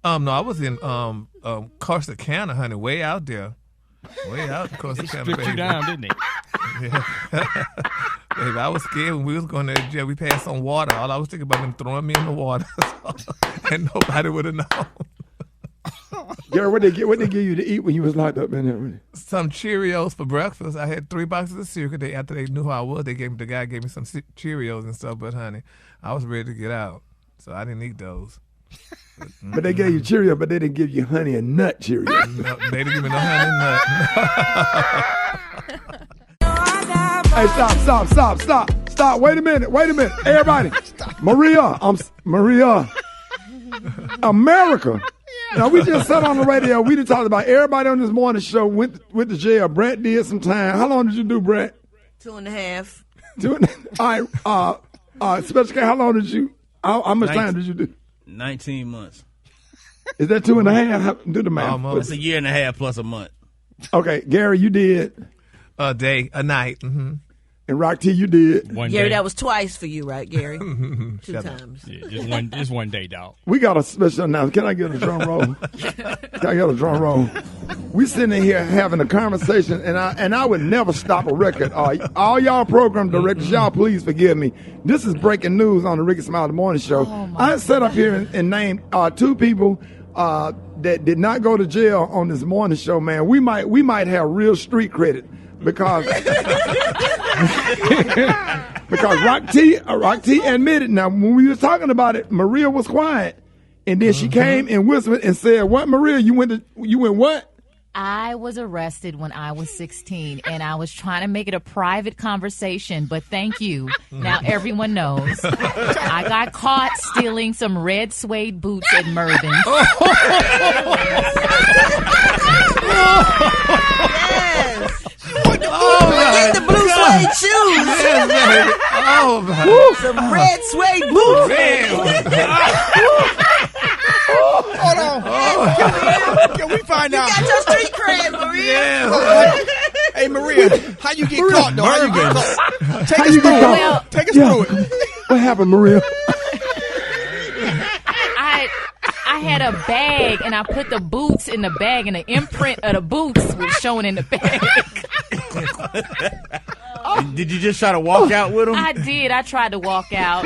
No, I was in Corsicana, honey, way out there. Way out in Corsicana, Stripped you down, didn't they? Yeah. Baby, I was scared when we was going to jail. We passed on water. All I was thinking about them throwing me in the water, and nobody would have known. Gary, what they give you to eat when you was locked up in there? Some Cheerios for breakfast. I had 3 boxes of cereal. After they knew who I was, the guy gave me some Cheerios and stuff. But honey, I was ready to get out, so I didn't eat those. But they gave you Cheerios, but they didn't give you honey and nut Cheerios. No, they didn't give me no honey and nut. Hey, stop. Wait a minute. Everybody. Maria. America. Now, we just sat on the radio. We just talked about everybody on this morning show went to jail. Brett did some time. How long did you do, Brett? 2.5. All right. Special K, how long did you, how much time did you do? 19 months. Is that 2.5? Do the math. Almost. That's a year and a half plus a month. Okay, Gary, you did. A day, a night. Mm-hmm. And Rock T, you did. One Gary, day. that was twice for you, right, Gary? 2 times. Yeah, just one day, dog. We got a special announcement. Can I get a drum roll? We sitting in here having a conversation, and I would never stop a record. All y'all program directors, y'all please forgive me. This is breaking news on the Rickey Smiley Morning Show. I sat up here and named 2 people that did not go to jail on this morning show. Man, we might have real street credit because Rock T admitted. Now, when we were talking about it, Maria was quiet, and then she came and whispered and said, "What, Maria? You went what?" I was arrested when I was 16, and I was trying to make it a private conversation, but thank you. Now everyone knows. I got caught stealing some red suede boots at Mervyn's. Yes. Forget the blue suede shoes. Yes, some red suede boots. Hold on. Can we find out? You got your street cred, Maria. Yeah. Hey, Maria, how you get caught, though? How you get caught? Take us through it. What happened, Maria? I had a bag, and I put the boots in the bag, and the imprint of the boots was shown in the bag. Did you just try to walk out with them? I did. I tried to walk out.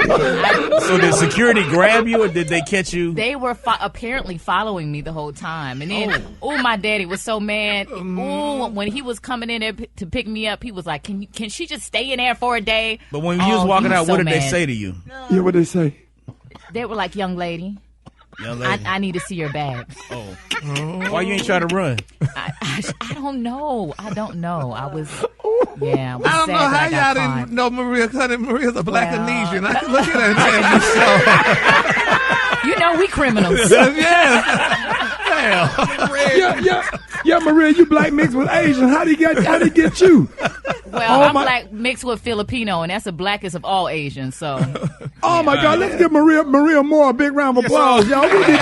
So did security grab you, or did they catch you? They were apparently following me the whole time. And then, my daddy was so mad. When he was coming in there to pick me up, he was like, can she just stay in there for a day? But when you was walking out, what did they say to you? Yeah, what did they say? They were like, young lady, Young lady. I need to see your bag. Oh. Why you ain't try to run? I don't know. I don't know. I was I don't know how y'all didn't know Maria, because Maria's a black Indonesian. I look at her and you know we criminals. Yes. Yeah, Maria, you black mixed with Asian. How did he get you? Well, I'm black mixed with Filipino, and that's the blackest of all Asians. So. Oh my God! Let's give Maria Moore a big round of applause, y'all. We need to.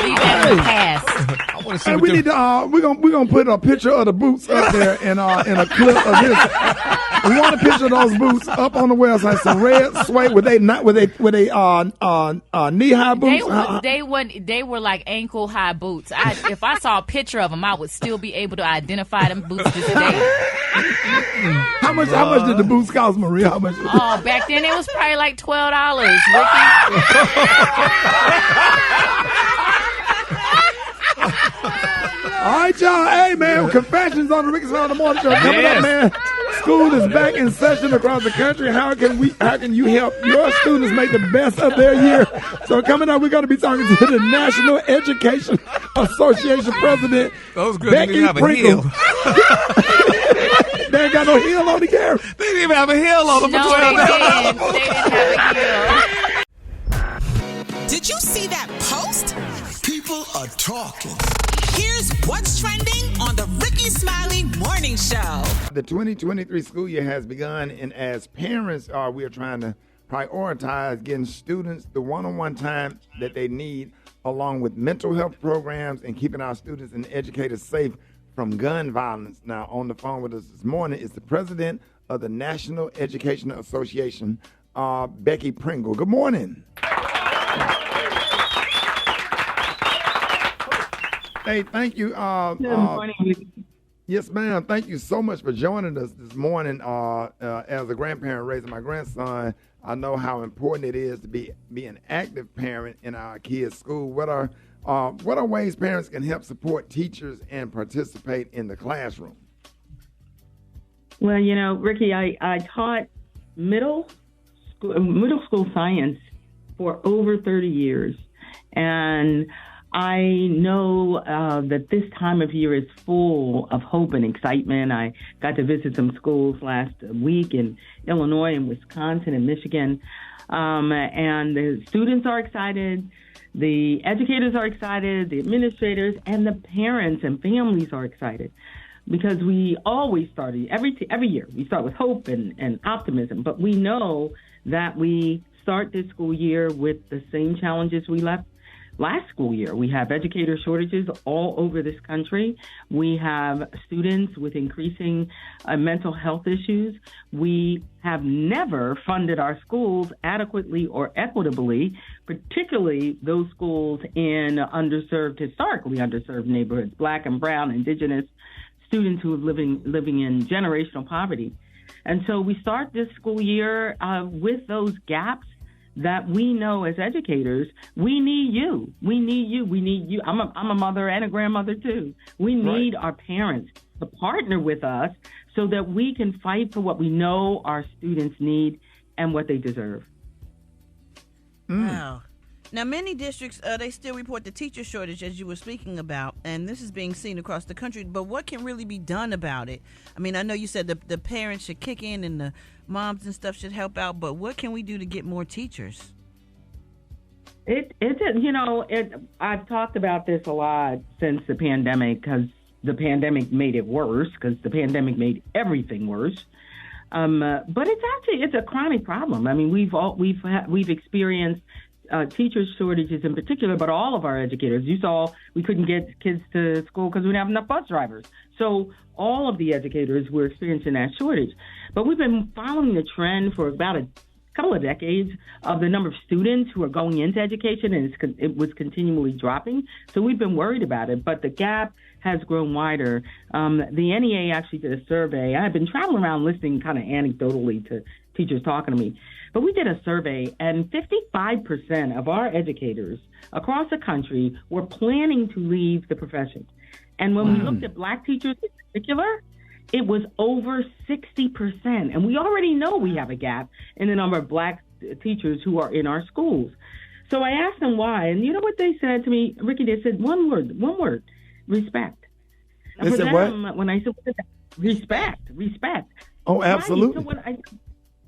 Leave that in the past. Hey, we need to. We're gonna put a picture of the boots up there in a clip of this. We want a picture of those boots up on the website. Some red suede. Were they knee high boots? They were like ankle high boots. If I saw a picture of them, I would still be able to identify them boots to today. How much did the boots cost, Maria? How much? Oh, back then it was probably like $12, Ricky. All right, y'all. Hey, man, confessions on the Rickey Smiley Morning Show coming up, man. School is back in session across the country. How can you help your students make the best of their year? So coming up, we're going to be talking to the National Education Association President, Becky Pringle. They ain't got no heel on the camera. They didn't even have a heel on them for $12. They didn't have a heel. Did you see that post? People are talking. Here's what's trending on the Rickey Smiley Morning Show. The 2023 school year has begun, and as parents, we are trying to prioritize getting students the one-on-one time that they need, along with mental health programs and keeping our students and educators safe from gun violence. Now, on the phone with us this morning is the president of the National Education Association, Becky Pringle. Good morning. Hey, thank you. Good morning. Yes, ma'am. Thank you so much for joining us this morning. As a grandparent raising my grandson, I know how important it is to be an active parent in our kids' school. What are ways parents can help support teachers and participate in the classroom? Well, Ricky, I taught middle school science for over 30 years, and I know that this time of year is full of hope and excitement. I got to visit some schools last week in Illinois and Wisconsin and Michigan, and the students are excited, the educators are excited, the administrators, and the parents and families are excited, because we always start every year. We start with hope and optimism, but we know that we start this school year with the same challenges we left last school year. We have educator shortages all over this country. We have students with increasing mental health issues. We have never funded our schools adequately or equitably, particularly those schools in historically underserved neighborhoods, Black and brown, indigenous students who are living in generational poverty. And so we start this school year with those gaps that we know as educators. We need you. We need you. We need you. I'm a mother and a grandmother too. We need our parents to partner with us so that we can fight for what we know our students need and what they deserve. Wow. Now, many districts, they still report the teacher shortage, as you were speaking about, and this is being seen across the country. But what can really be done about it? I mean, I know you said the parents should kick in and the moms and stuff should help out, but what can we do to get more teachers? I've talked about this a lot since the pandemic, because the pandemic made it worse, because the pandemic made everything worse. But it's a chronic problem. I mean, we've experienced teacher shortages in particular, but all of our educators. You saw we couldn't get kids to school because we didn't have enough bus drivers. So all of the educators were experiencing that shortage. But we've been following the trend for about a couple of decades of the number of students who are going into education, and it was continually dropping. So we've been worried about it, but the gap has grown wider. The NEA actually did a survey. I've been traveling around listening kind of anecdotally to teachers talking to me. But we did a survey, and 55% of our educators across the country were planning to leave the profession. And when we looked at Black teachers in particular, it was over 60%. And we already know we have a gap in the number of Black teachers who are in our schools. So I asked them why, and you know what they said to me, Ricky? They said one word, respect. They said what? When I said, what is that? Respect. Oh, absolutely.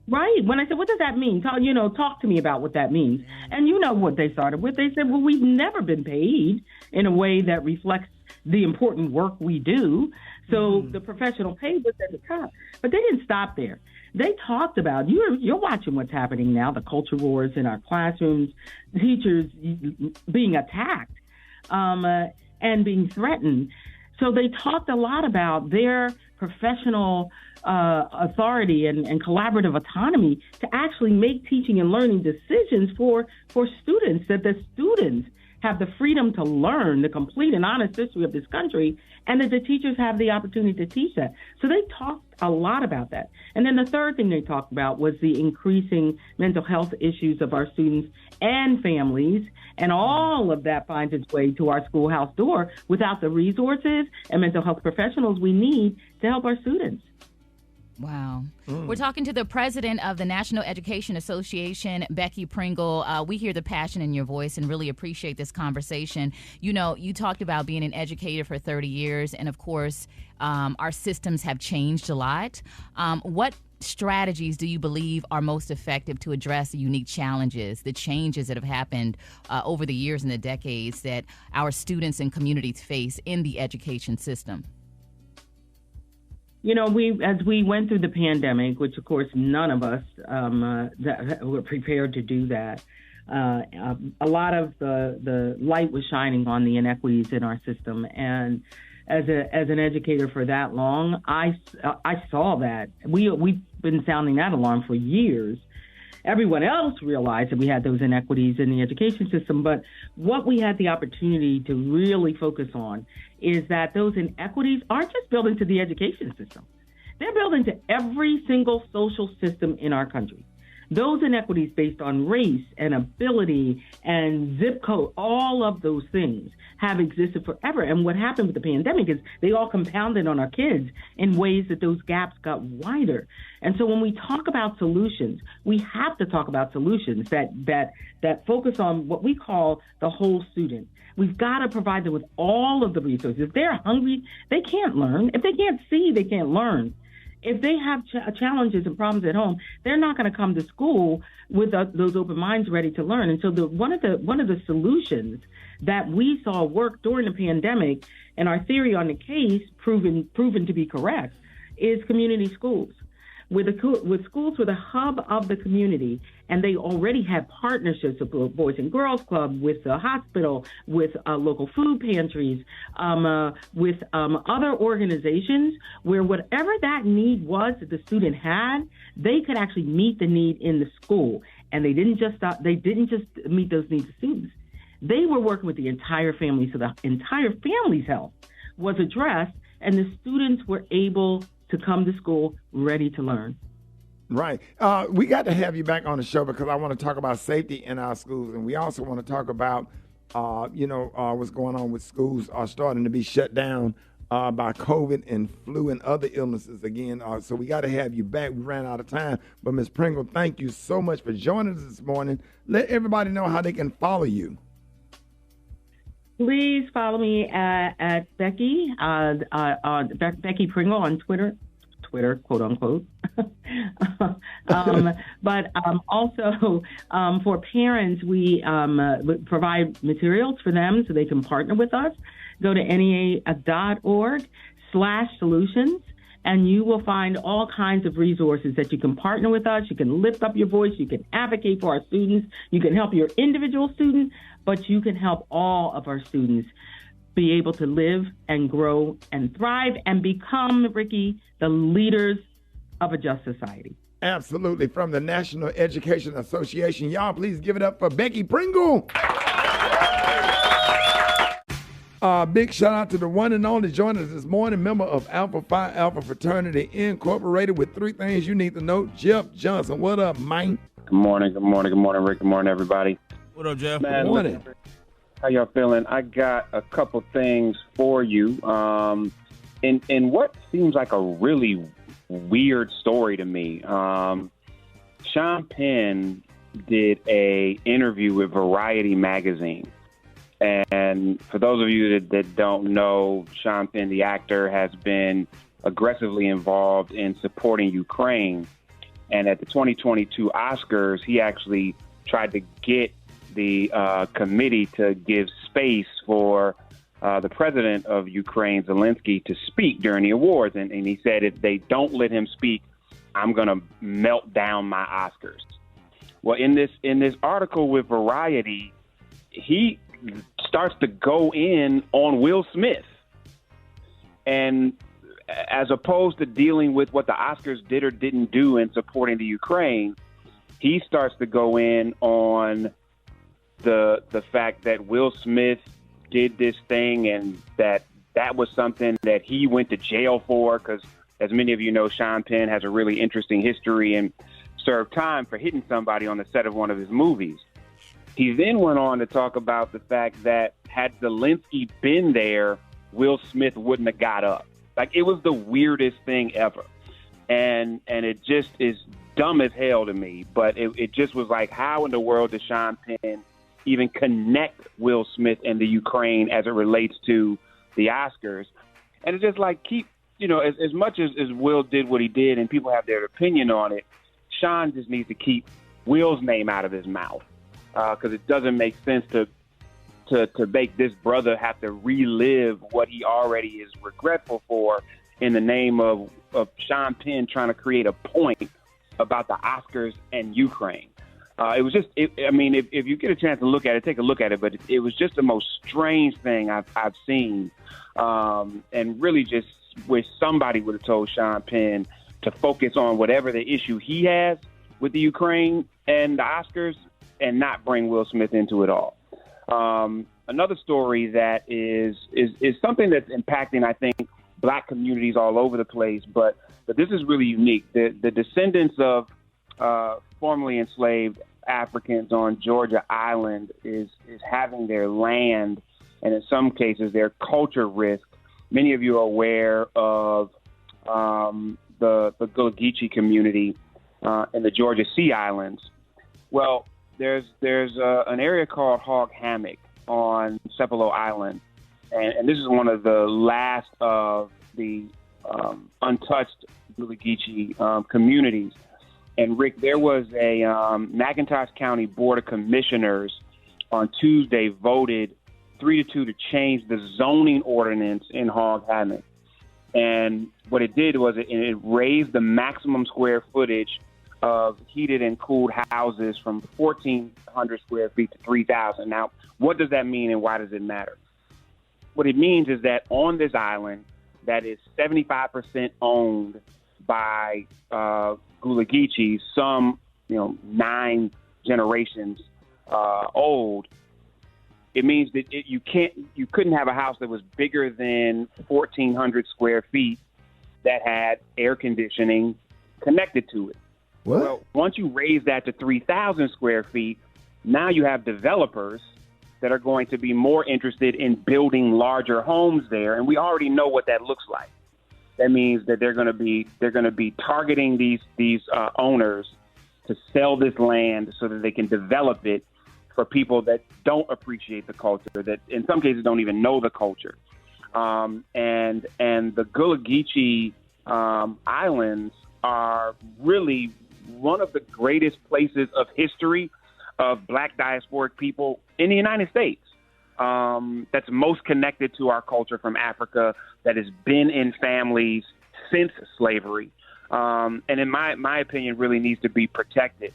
Right. When I said, what does that mean? Talk to me about what that means. And you know what they started with? They said, well, we've never been paid in a way that reflects the important work we do. So the professional pay was at the top. But they didn't stop there. They talked about, you're watching what's happening now, the culture wars in our classrooms, teachers being attacked and being threatened. So they talked a lot about their professional authority and collaborative autonomy to actually make teaching and learning decisions for students, that the students have the freedom to learn the complete and honest history of this country, and that the teachers have the opportunity to teach that. So they talked a lot about that. And then the third thing they talked about was the increasing mental health issues of our students and families, and all of that finds its way to our schoolhouse door without the resources and mental health professionals we need to help our students. Wow. We're talking to the president of the National Education Association, Becky Pringle. We hear the passion in your voice and really appreciate this conversation. You know, you talked about being an educator for 30 years, and of course, our systems have changed a lot. What strategies do you believe are most effective to address the unique challenges, the changes that have happened over the years and the decades that our students and communities face in the education system? You know, as we went through the pandemic, which of course none of us were prepared to do that, a lot of the light was shining on the inequities in our system. And as an educator for that long, I saw that. We've been sounding that alarm for years. Everyone else realized that we had those inequities in the education system, but what we had the opportunity to really focus on is that those inequities aren't just built into the education system. They're built into every single social system in our country. Those inequities based on race and ability and zip code, all of those things have existed forever. And what happened with the pandemic is they all compounded on our kids in ways that those gaps got wider. And so when we talk about solutions, we have to talk about solutions that focus on what we call the whole student. We've got to provide them with all of the resources. If they're hungry, they can't learn. If they can't see, they can't learn. If they have challenges and problems at home, they're not going to come to school with those open minds ready to learn. And so one of the solutions that we saw work during the pandemic, and our theory on the case proven to be correct, is community schools. With schools with a hub of the community, and they already have partnerships with Boys and Girls Club, with the hospital, with local food pantries, with other organizations, where whatever that need was that the student had, they could actually meet the need in the school. And they didn't just meet those needs of students. They were working with the entire family, so the entire family's health was addressed, and the students were able to come to school ready to learn. Right. We got to have you back on the show because I want to talk about safety in our schools, and we also want to talk about, what's going on with schools are starting to be shut down by COVID and flu and other illnesses again. So we got to have you back. We ran out of time. But Ms. Pringle, thank you so much for joining us this morning. Let everybody know how they can follow you. Please follow me at Becky, Becky Pringle on Twitter, quote unquote. But also for parents, we provide materials for them so they can partner with us. Go to NEA.org/solutions. And you will find all kinds of resources that you can partner with us. You can lift up your voice. You can advocate for our students. You can help your individual student, but you can help all of our students be able to live and grow and thrive and become, Ricky, the leaders of a just society. Absolutely. From the National Education Association, y'all please give it up for Becky Pringle. Big shout out to the one and only joining us this morning, member of Alpha Phi Alpha Fraternity Incorporated, with 3 things you need to know. Jeff Johnson, what up, man? Good morning, Rick. Good morning, everybody. What up, Jeff? Man, Good morning. How y'all feeling? I got a couple things for you. In what seems like a really weird story to me, Sean Penn did a interview with Variety magazine. And for those of you that don't know, Sean Penn, the actor, has been aggressively involved in supporting Ukraine. And at the 2022 Oscars, he actually tried to get the committee to give space for the president of Ukraine, Zelensky, to speak during the awards. And he said, if they don't let him speak, I'm going to melt down my Oscars. Well, in this article with Variety, he starts to go in on Will Smith. And as opposed to dealing with what the Oscars did or didn't do in supporting the Ukraine, he starts to go in on the fact that Will Smith did this thing and that was something that he went to jail for, because as many of you know, Sean Penn has a really interesting history and served time for hitting somebody on the set of one of his movies. He then went on to talk about the fact that had Zelensky been there, Will Smith wouldn't have got up. Like, it was the weirdest thing ever. And it just is dumb as hell to me. But it just was like, how in the world does Sean Penn even connect Will Smith and the Ukraine as it relates to the Oscars? And it's just like, as much as Will did what he did and people have their opinion on it, Sean just needs to keep Will's name out of his mouth, because it doesn't make sense to make this brother have to relive what he already is regretful for in the name of Sean Penn trying to create a point about the Oscars and Ukraine. It was just, if you get a chance to look at it, take a look at it. But it was just the most strange thing I've seen, and really just wish somebody would have told Sean Penn to focus on whatever the issue he has with the Ukraine and the Oscars, and not bring Will Smith into it all. Another story that is something that's impacting, I think, black communities all over the place, but this is really unique. The descendants of formerly enslaved Africans on Georgia Island is having their land, and in some cases their culture risked. Many of you are aware of the Gullah community in the Georgia Sea Islands. Well, there's an area called Hog Hammock on Cepelo Island, and this is one of the last of the untouched Gullah communities. And Rick, there was a McIntosh County Board of Commissioners on Tuesday voted 3-2 to change the zoning ordinance in Hog Hammock. And what it did was it raised the maximum square footage of heated and cooled houses from 1,400 square feet to 3,000. Now, what does that mean and why does it matter? What it means is that on this island that is 75% owned by Gullah Geechees, some 9 generations old, it means that you couldn't have a house that was bigger than 1,400 square feet that had air conditioning connected to it. What? Well, once you raise that to 3,000 square feet, now you have developers that are going to be more interested in building larger homes there, and we already know what that looks like. That means that they're going to be targeting these owners to sell this land so that they can develop it for people that don't appreciate the culture, that in some cases don't even know the culture. And the Gullah Geechee Islands are really one of the greatest places of history of black diasporic people in the United States. That's most connected to our culture from Africa, that has been in families since slavery, and in my opinion, really needs to be protected.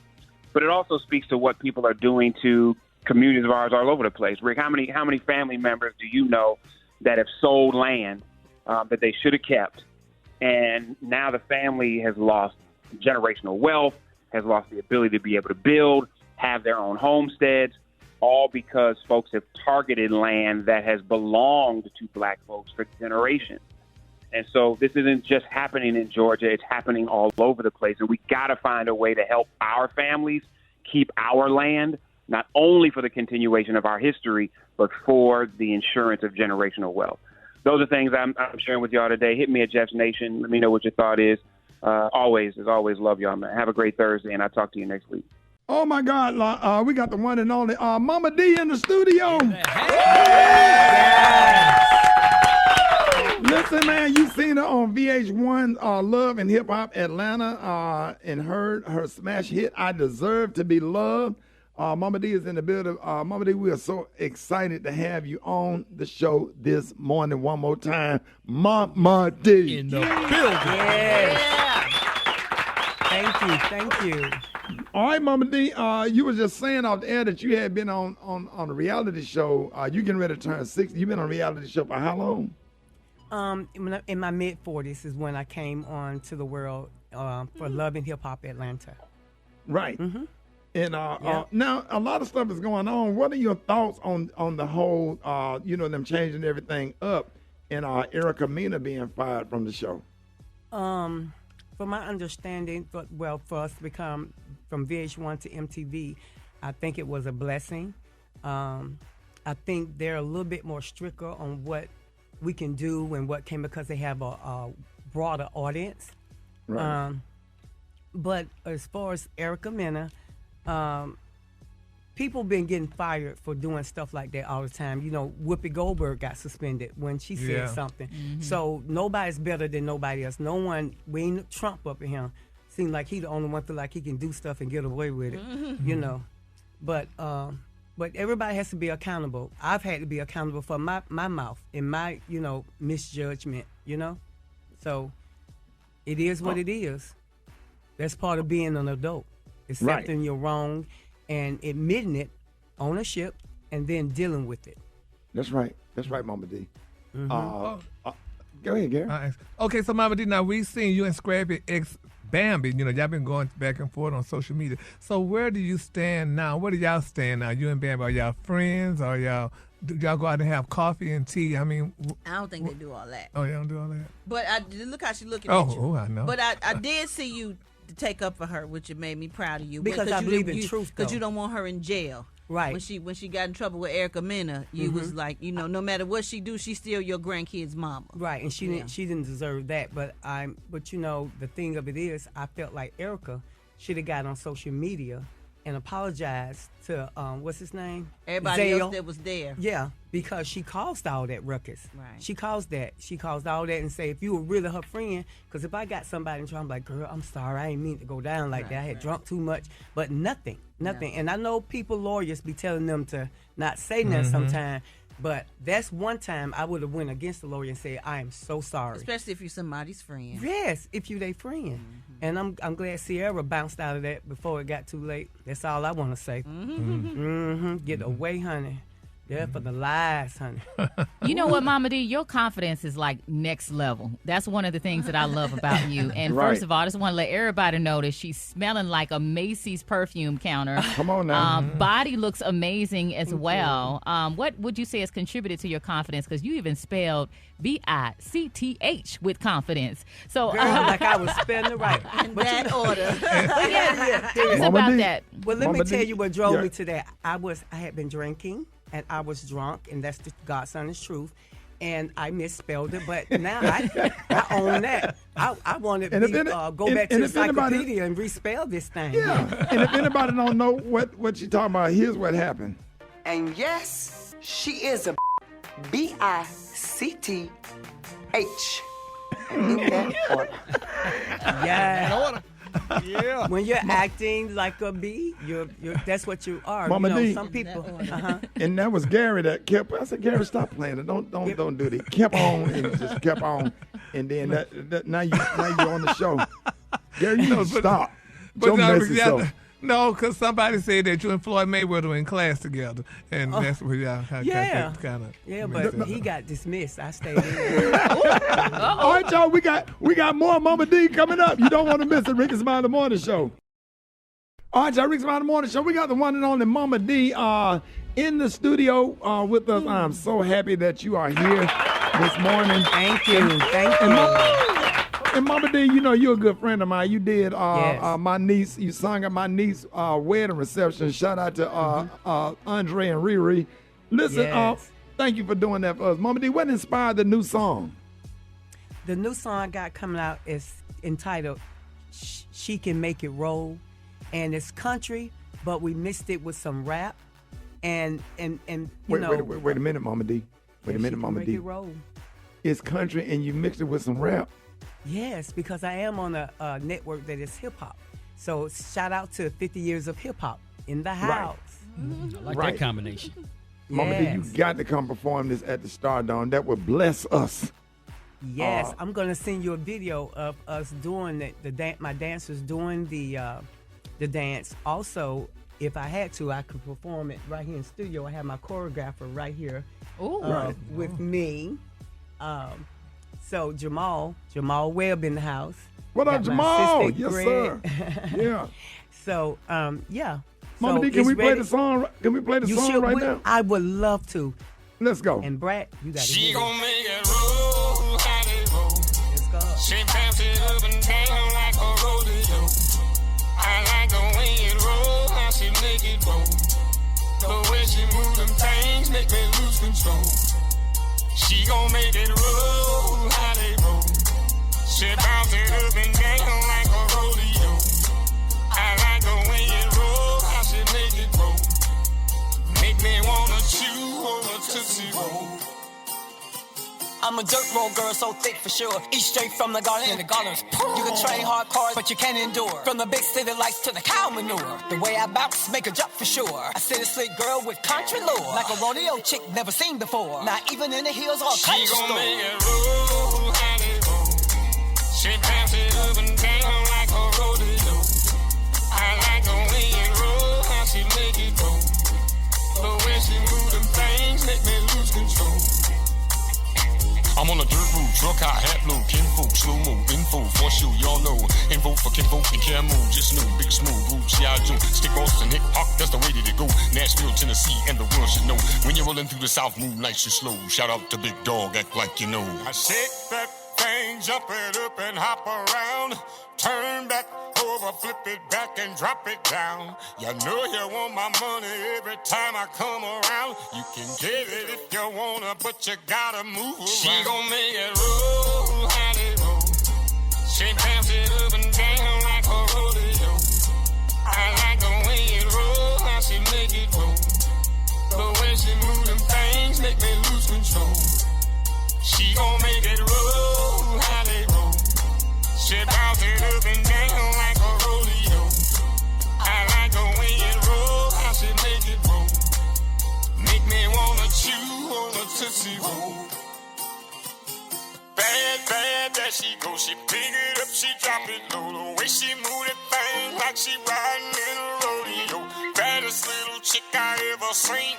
But it also speaks to what people are doing to communities of ours all over the place. Rick, how many family members do you know that have sold land that they should have kept, and now the family has lost generational wealth, has lost the ability to be able to build, have their own homesteads, all because folks have targeted land that has belonged to black folks for generations. And so this isn't just happening in Georgia, it's happening all over the place. And we got to find a way to help our families keep our land, not only for the continuation of our history, but for the insurance of generational wealth. Those are things I'm sharing with y'all today. Hit me at Jeff's Nation. Let me know what your thought is. Always, as always, love y'all, man. Have a great Thursday, and I'll talk to you next week. Oh my God, we got the one and only Mama D in the studio. Listen, man, you seen her on VH1 Love and Hip Hop Atlanta and heard her smash hit, I Deserve to Be Loved. Mama D is in the building. Mama D, we are so excited to have you on the show this morning one more time. Mama D. In the building. Yes. Thank you. All right, Mama D, you were just saying off the air that you had been on a reality show. You getting ready to turn 60. You've been on a reality show for how long? In my mid-40s is when I came on to the world for Love and Hip Hop Atlanta. Right. Mm-hmm. And now a lot of stuff is going on. What are your thoughts on the whole, them changing everything up and Erica Mena being fired from the show? From my understanding, for us to become from VH1 to MTV, I think it was a blessing. I think they're a little bit more stricter on what we can do and what can, because they have a broader audience. Right. But as far as Erica Mena, people been getting fired for doing stuff like that all the time. Whoopi Goldberg got suspended when she said something. Mm-hmm. So nobody's better than nobody else. No one, we ain't Trump up in here. Seems like he the only one feel like he can do stuff and get away with it, Mm-hmm. But everybody has to be accountable. I've had to be accountable for my mouth and my, misjudgment, So it is what it is. That's part of being an adult. Accepting you're wrong and admitting it, ownership, and then dealing with it. That's right, Mama D. Mm-hmm. Go ahead, Gary. Okay, so Mama D, now we've seen you and Scrappy X Bambi. Y'all been going back and forth on social media. So where do you stand now? Where do y'all stand now? You and Bambi, are y'all friends? Do y'all go out and have coffee and tea? I mean, I don't think they do all that. Oh, you don't do all that? But look how she's looking at you. Oh, I know. But I did see you to take up for her, which made me proud of you. Because I believe in truth, because you don't want her in jail. Right. When she got in trouble with Erica Mena, you was like, no matter what she do, she's still your grandkid's mama. Right, and she didn't deserve that. But the thing of it is, I felt like Erica should have got on social media and apologized to what's his name? Everybody Zale. else that was there. Yeah, because she caused all that ruckus. Right. She caused that. She caused all that and say, if you were really her friend, because if I got somebody in trouble, I'm like, girl, I'm sorry, I didn't mean to go down like that. I had drunk too much. But nothing. And I know lawyers be telling them to not say nothing sometimes. But that's one time I would have went against the lawyer and said, I am so sorry. Especially if you're somebody's friend. Yes, if you their friend. And I'm glad Sierra bounced out of that before it got too late. That's all I want to say. Get away, honey. Yeah, for the lies, honey. You know what, Mama D? Your confidence is like next level. That's one of the things that I love about you. And first of all, I just want to let everybody know that she's smelling like a Macy's perfume counter. Come on now. Body looks amazing as well. What would you say has contributed to your confidence? Because you even spelled BICTH with confidence. So, girl, like I was spelling it right. In that order. Tell us about that. Well, let me tell you what drove me to that. I had been drinking. And I was drunk, and that's the God's honest truth. And I misspelled it, but now I own that. I want to go back to the encyclopedia and respell this thing. Yeah, and if anybody don't know what you're talking about, here's what happened. And yes, she is a BICTH. In that order. Yeah. Yeah. When you're acting like a bee, you're that's what you are. Mama D. Some people. And that was Gary that kept. I said, Gary, stop playing it. Don't do that. Kept on and just kept on, and then now you're on the show. Gary, you need to stop. Don't mess yourself. No, because somebody said that you and Floyd Mayweather were in class together, and that's what y'all kind of. Yeah, but he got dismissed. I stayed in. All right, y'all, we got more Mama D coming up. You don't want to miss the Rickey Smiley Morning Show. All right, y'all, Rickey Smiley Morning Show. We got the one and only Mama D in the studio with us. I'm so happy that you are here this morning. Thank you. And Mama D, you're a good friend of mine. You did my niece. You sung at my niece's wedding reception. Shout out to Andre and Riri. Listen, thank you for doing that for us. Mama D, what inspired the new song? The new song I got coming out is entitled She Can Make It Roll. And it's country, but we mixed it with some rap, and you Wait know. a minute, Mama D. Wait a minute, Mama make D. it roll. It's country, and you mixed it with some rap. Yes, because I am on a network that is hip hop. So shout out to 50 years of hip hop in the house. I like that combination. Mama D, you got to come perform this at the Stardome. That would bless us. Yes, I'm gonna send you a video of us doing my dancers doing the dance. Also, if I had to, I could perform it right here in studio. I have my choreographer right here with me. So Jamal Webb in the house. What up, Got my Jamal? assistant, Yes, Greg. sir. Yeah. So yeah. Mama D, can we play the song? Can we play the song right now? I would love to. Let's go. And Brad, you got to. She gon' make it roll, how they roll. She bounce it up and down like a rodeo. I like the way it roll, how she make it roll. The way she move them things make me lose control. She gon' make it roll, how they roll. She bounce it up and down like a rodeo. I like the way it roll, how she make it roll. Make me wanna chew on a Tootsie Roll. I'm a dirt road girl, so thick for sure. Eat straight from the garden and the gardens. You can train hard cars, but you can't endure. From the big city lights to the cow manure. The way I bounce, make a jump for sure. I sit a slick girl with country lore. Like a rodeo chick never seen before. Not even in the hills or a country store. She gon' make it roll, how they roll. She bounce it up and down like a rodeo. I like the way it roll, how she make it roll. The way she move them things make me lose control. I'm on a dirt road, truck high, hat low, kinfolk, slow mo, info, for sure, y'all know. Info for kinfolk and camo, just know, big smooth, boots, yeah, I do. Stick Boston, hip hop, that's the way that it go. Nashville, Tennessee, and the world should know. When you're rolling through the South, move nice and slow. Shout out to Big Dog, act like you know. I shake that thing, jump it up and hop around. Turn back over, flip it back and drop it down. You know you want my money every time I come around. You can get it if you wanna, but you gotta move around. She gon' make it roll, how they roll. She bounce it up and down like a rodeo. I like the way it roll, how she make it roll. The way she move them things make me lose control. She gon' make it roll, how they roll. She bounce it up and down like a rodeo. I like the way it roll, how she make it roll. Make me wanna chew on a Tootsie Roll. Bad, bad, there she goes. She pick it up, she drop it low. The way she move that thing like she riding in a rodeo. Baddest little chick I ever seen.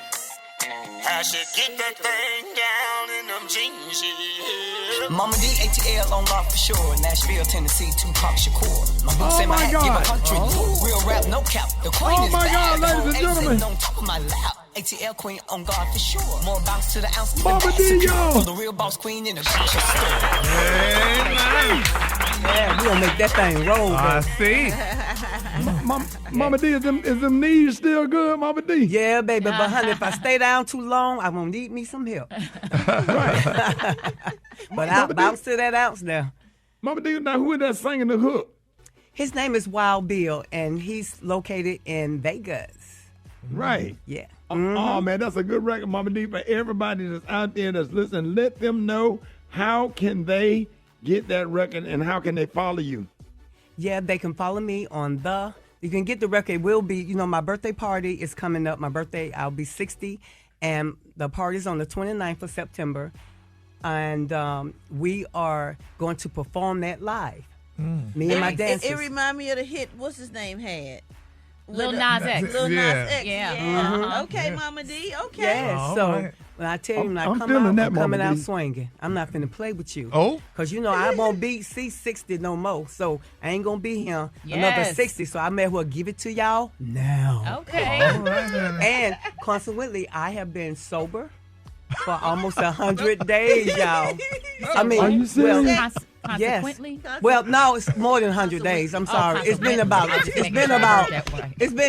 How she get that thing down in them jeans, yeah. Mama D, ATL on lock for sure. Nashville, Tennessee, Tupac Shakur. My boots in my hat, give a country look. Real rap, no cap. The queen is bad. Ladies and gentlemen. On top of my lap. ATL queen on guard for sure. More bounce to the ounce to Mama the D, yo. For the real boss queen in the country store. Yeah, we gonna make that thing roll, I baby. see. Mama D, is them knees still good, Mama D? Yeah, baby, but honey, if I stay down too long, I'm gonna need me some help. But I'll bounce to that ounce now. Mama D, now who is that singing the hook? His name is Wild Bill, and he's located in Vegas. Right. Yeah. Oh, man, that's a good record, Mama D. For everybody that's out there that's listening, let them know how can they get that record and how can they follow you? Yeah, they can follow me on you can get the record. It will be, my birthday party is coming up. My birthday, I'll be 60, and the party's on the 29th of September, and we are going to perform that live. Me and my dancers. It remind me of the hit, what's his name had? Lil Nas X. Lil Nas X. Yeah. Mm-hmm. Okay, Mama D. Okay. Yeah, so when I tell you, when I come out, I'm coming out swinging. I'm not finna play with you. Oh? Because, I won't be C60 no more. So I ain't going to be here another 60. So I may as well give it to y'all now. Okay. And consequently, I have been sober for almost 100 days, y'all. I mean, are you serious? Consequently? Yes. Well, no, it's more than 100 days. I'm sorry. It's been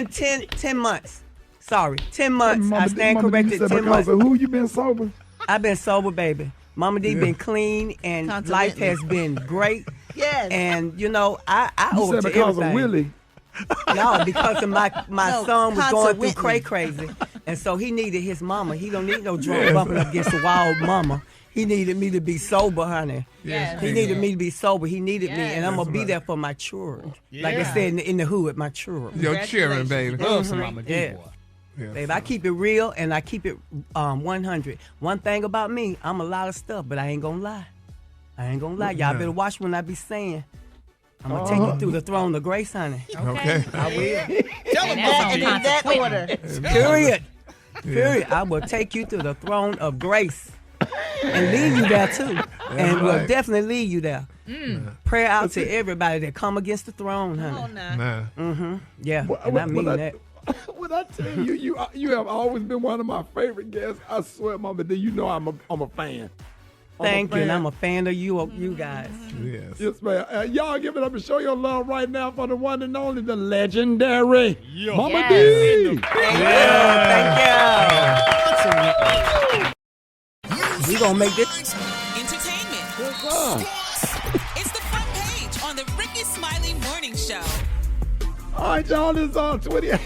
10 months. Sorry, 10 months. I stand corrected. 10 months. Who you been sober? I've been sober, baby. Mama D been clean, and life has been great. Yes. And I owe it to because everything. of Willie. No, because of my No, son was going through Whitney. crazy. And so he needed his mama. He don't need no drunk bumping up against the wall mama. He needed me to be sober, honey. Yes, He needed me to be sober. He needed me, and I'm That's gonna be right. there for my children. Like I said in the hood, my children. Your children, baby. Love some Mama D, Yeah. boy. Yes. Babe, I keep it real and I keep it 100. One thing about me, I'm a lot of stuff, but I ain't gonna lie. Y'all Yeah. better watch when I be saying. I'm gonna take you through the throne of grace, honey. Okay. I will. Tell him And in that order. Period. Period. I will take you to the throne of grace and lead you there too. And will right. definitely lead you there. Prayer out to everybody that come against the throne, honey. Nah. Yeah, and I mean that. When I tell you, you have always been one of my favorite guests. I swear, Mama D, you know I'm a fan. Thank you, and I'm a fan of you guys. Yes. Yes, man. Y'all give it up and show your love right now for the one and only, the legendary Mama D. Thank you. We gonna make this. Entertainment. It's the front page on the Rickey Smiley Morning Show. All right, y'all, this is on 28.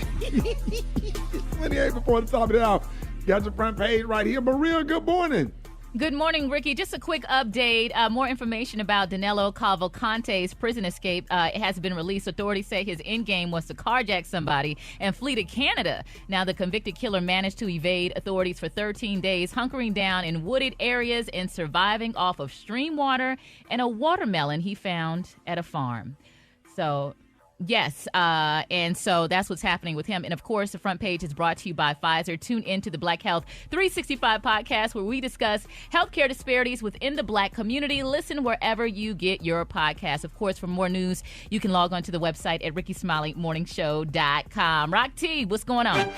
28 before the top of the hour. Got your front page right here. Maria, good morning. Good morning, Ricky. Just a quick update. More information about Danilo Cavalcante's prison escape has been released. Authorities say his endgame was to carjack somebody and flee to Canada. Now, the convicted killer managed to evade authorities for 13 days, hunkering down in wooded areas and surviving off of stream water and a watermelon he found at a farm. So, yes, and so that's what's happening with him. And, of course, the front page is brought to you by Pfizer. Tune into the Black Health 365 podcast where we discuss healthcare disparities within the Black community. Listen wherever you get your podcast. Of course, for more news, you can log on to the website at RickeySmileyMorningShow.com. Rock T, what's going on?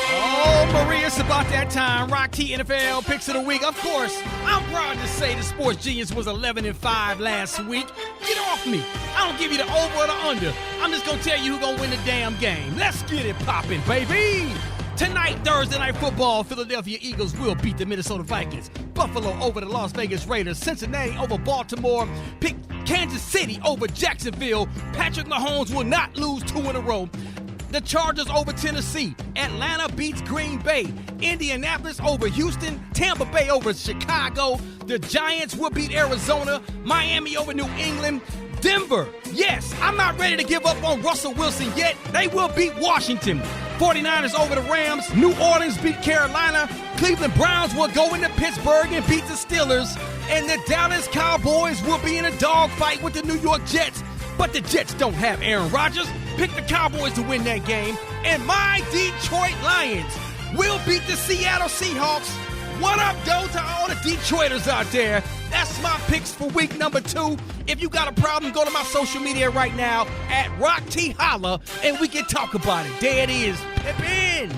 Oh, Maria, it's about that time. Rock T NFL picks of the week. Of course, I'm proud to say the Sports Genius was 11-5 last week. Get off me. I don't give you the over or the under. I'm just going to tell you who's going to win the damn game. Let's get it popping, baby. Tonight, Thursday Night Football, Philadelphia Eagles will beat the Minnesota Vikings. Buffalo over the Las Vegas Raiders. Cincinnati over Baltimore. Pick Kansas City over Jacksonville. Patrick Mahomes will not lose 2 in a row. The Chargers over Tennessee. Atlanta beats Green Bay. Indianapolis over Houston. Tampa Bay over Chicago. The Giants will beat Arizona. Miami over New England. Denver. Yes, I'm not ready to give up on Russell Wilson yet. They will beat Washington. 49ers over the Rams. New Orleans beat Carolina. Cleveland Browns will go into Pittsburgh and beat the Steelers. And the Dallas Cowboys will be in a dogfight with the New York Jets. But the Jets don't have Aaron Rodgers. Pick the Cowboys to win that game. And my Detroit Lions will beat the Seattle Seahawks. What up, though, to all the Detroiters out there? That's my picks for week number 2. If you got a problem, go to my social media right now at Rock T Holla, and we can talk about it. There it is. Pip in.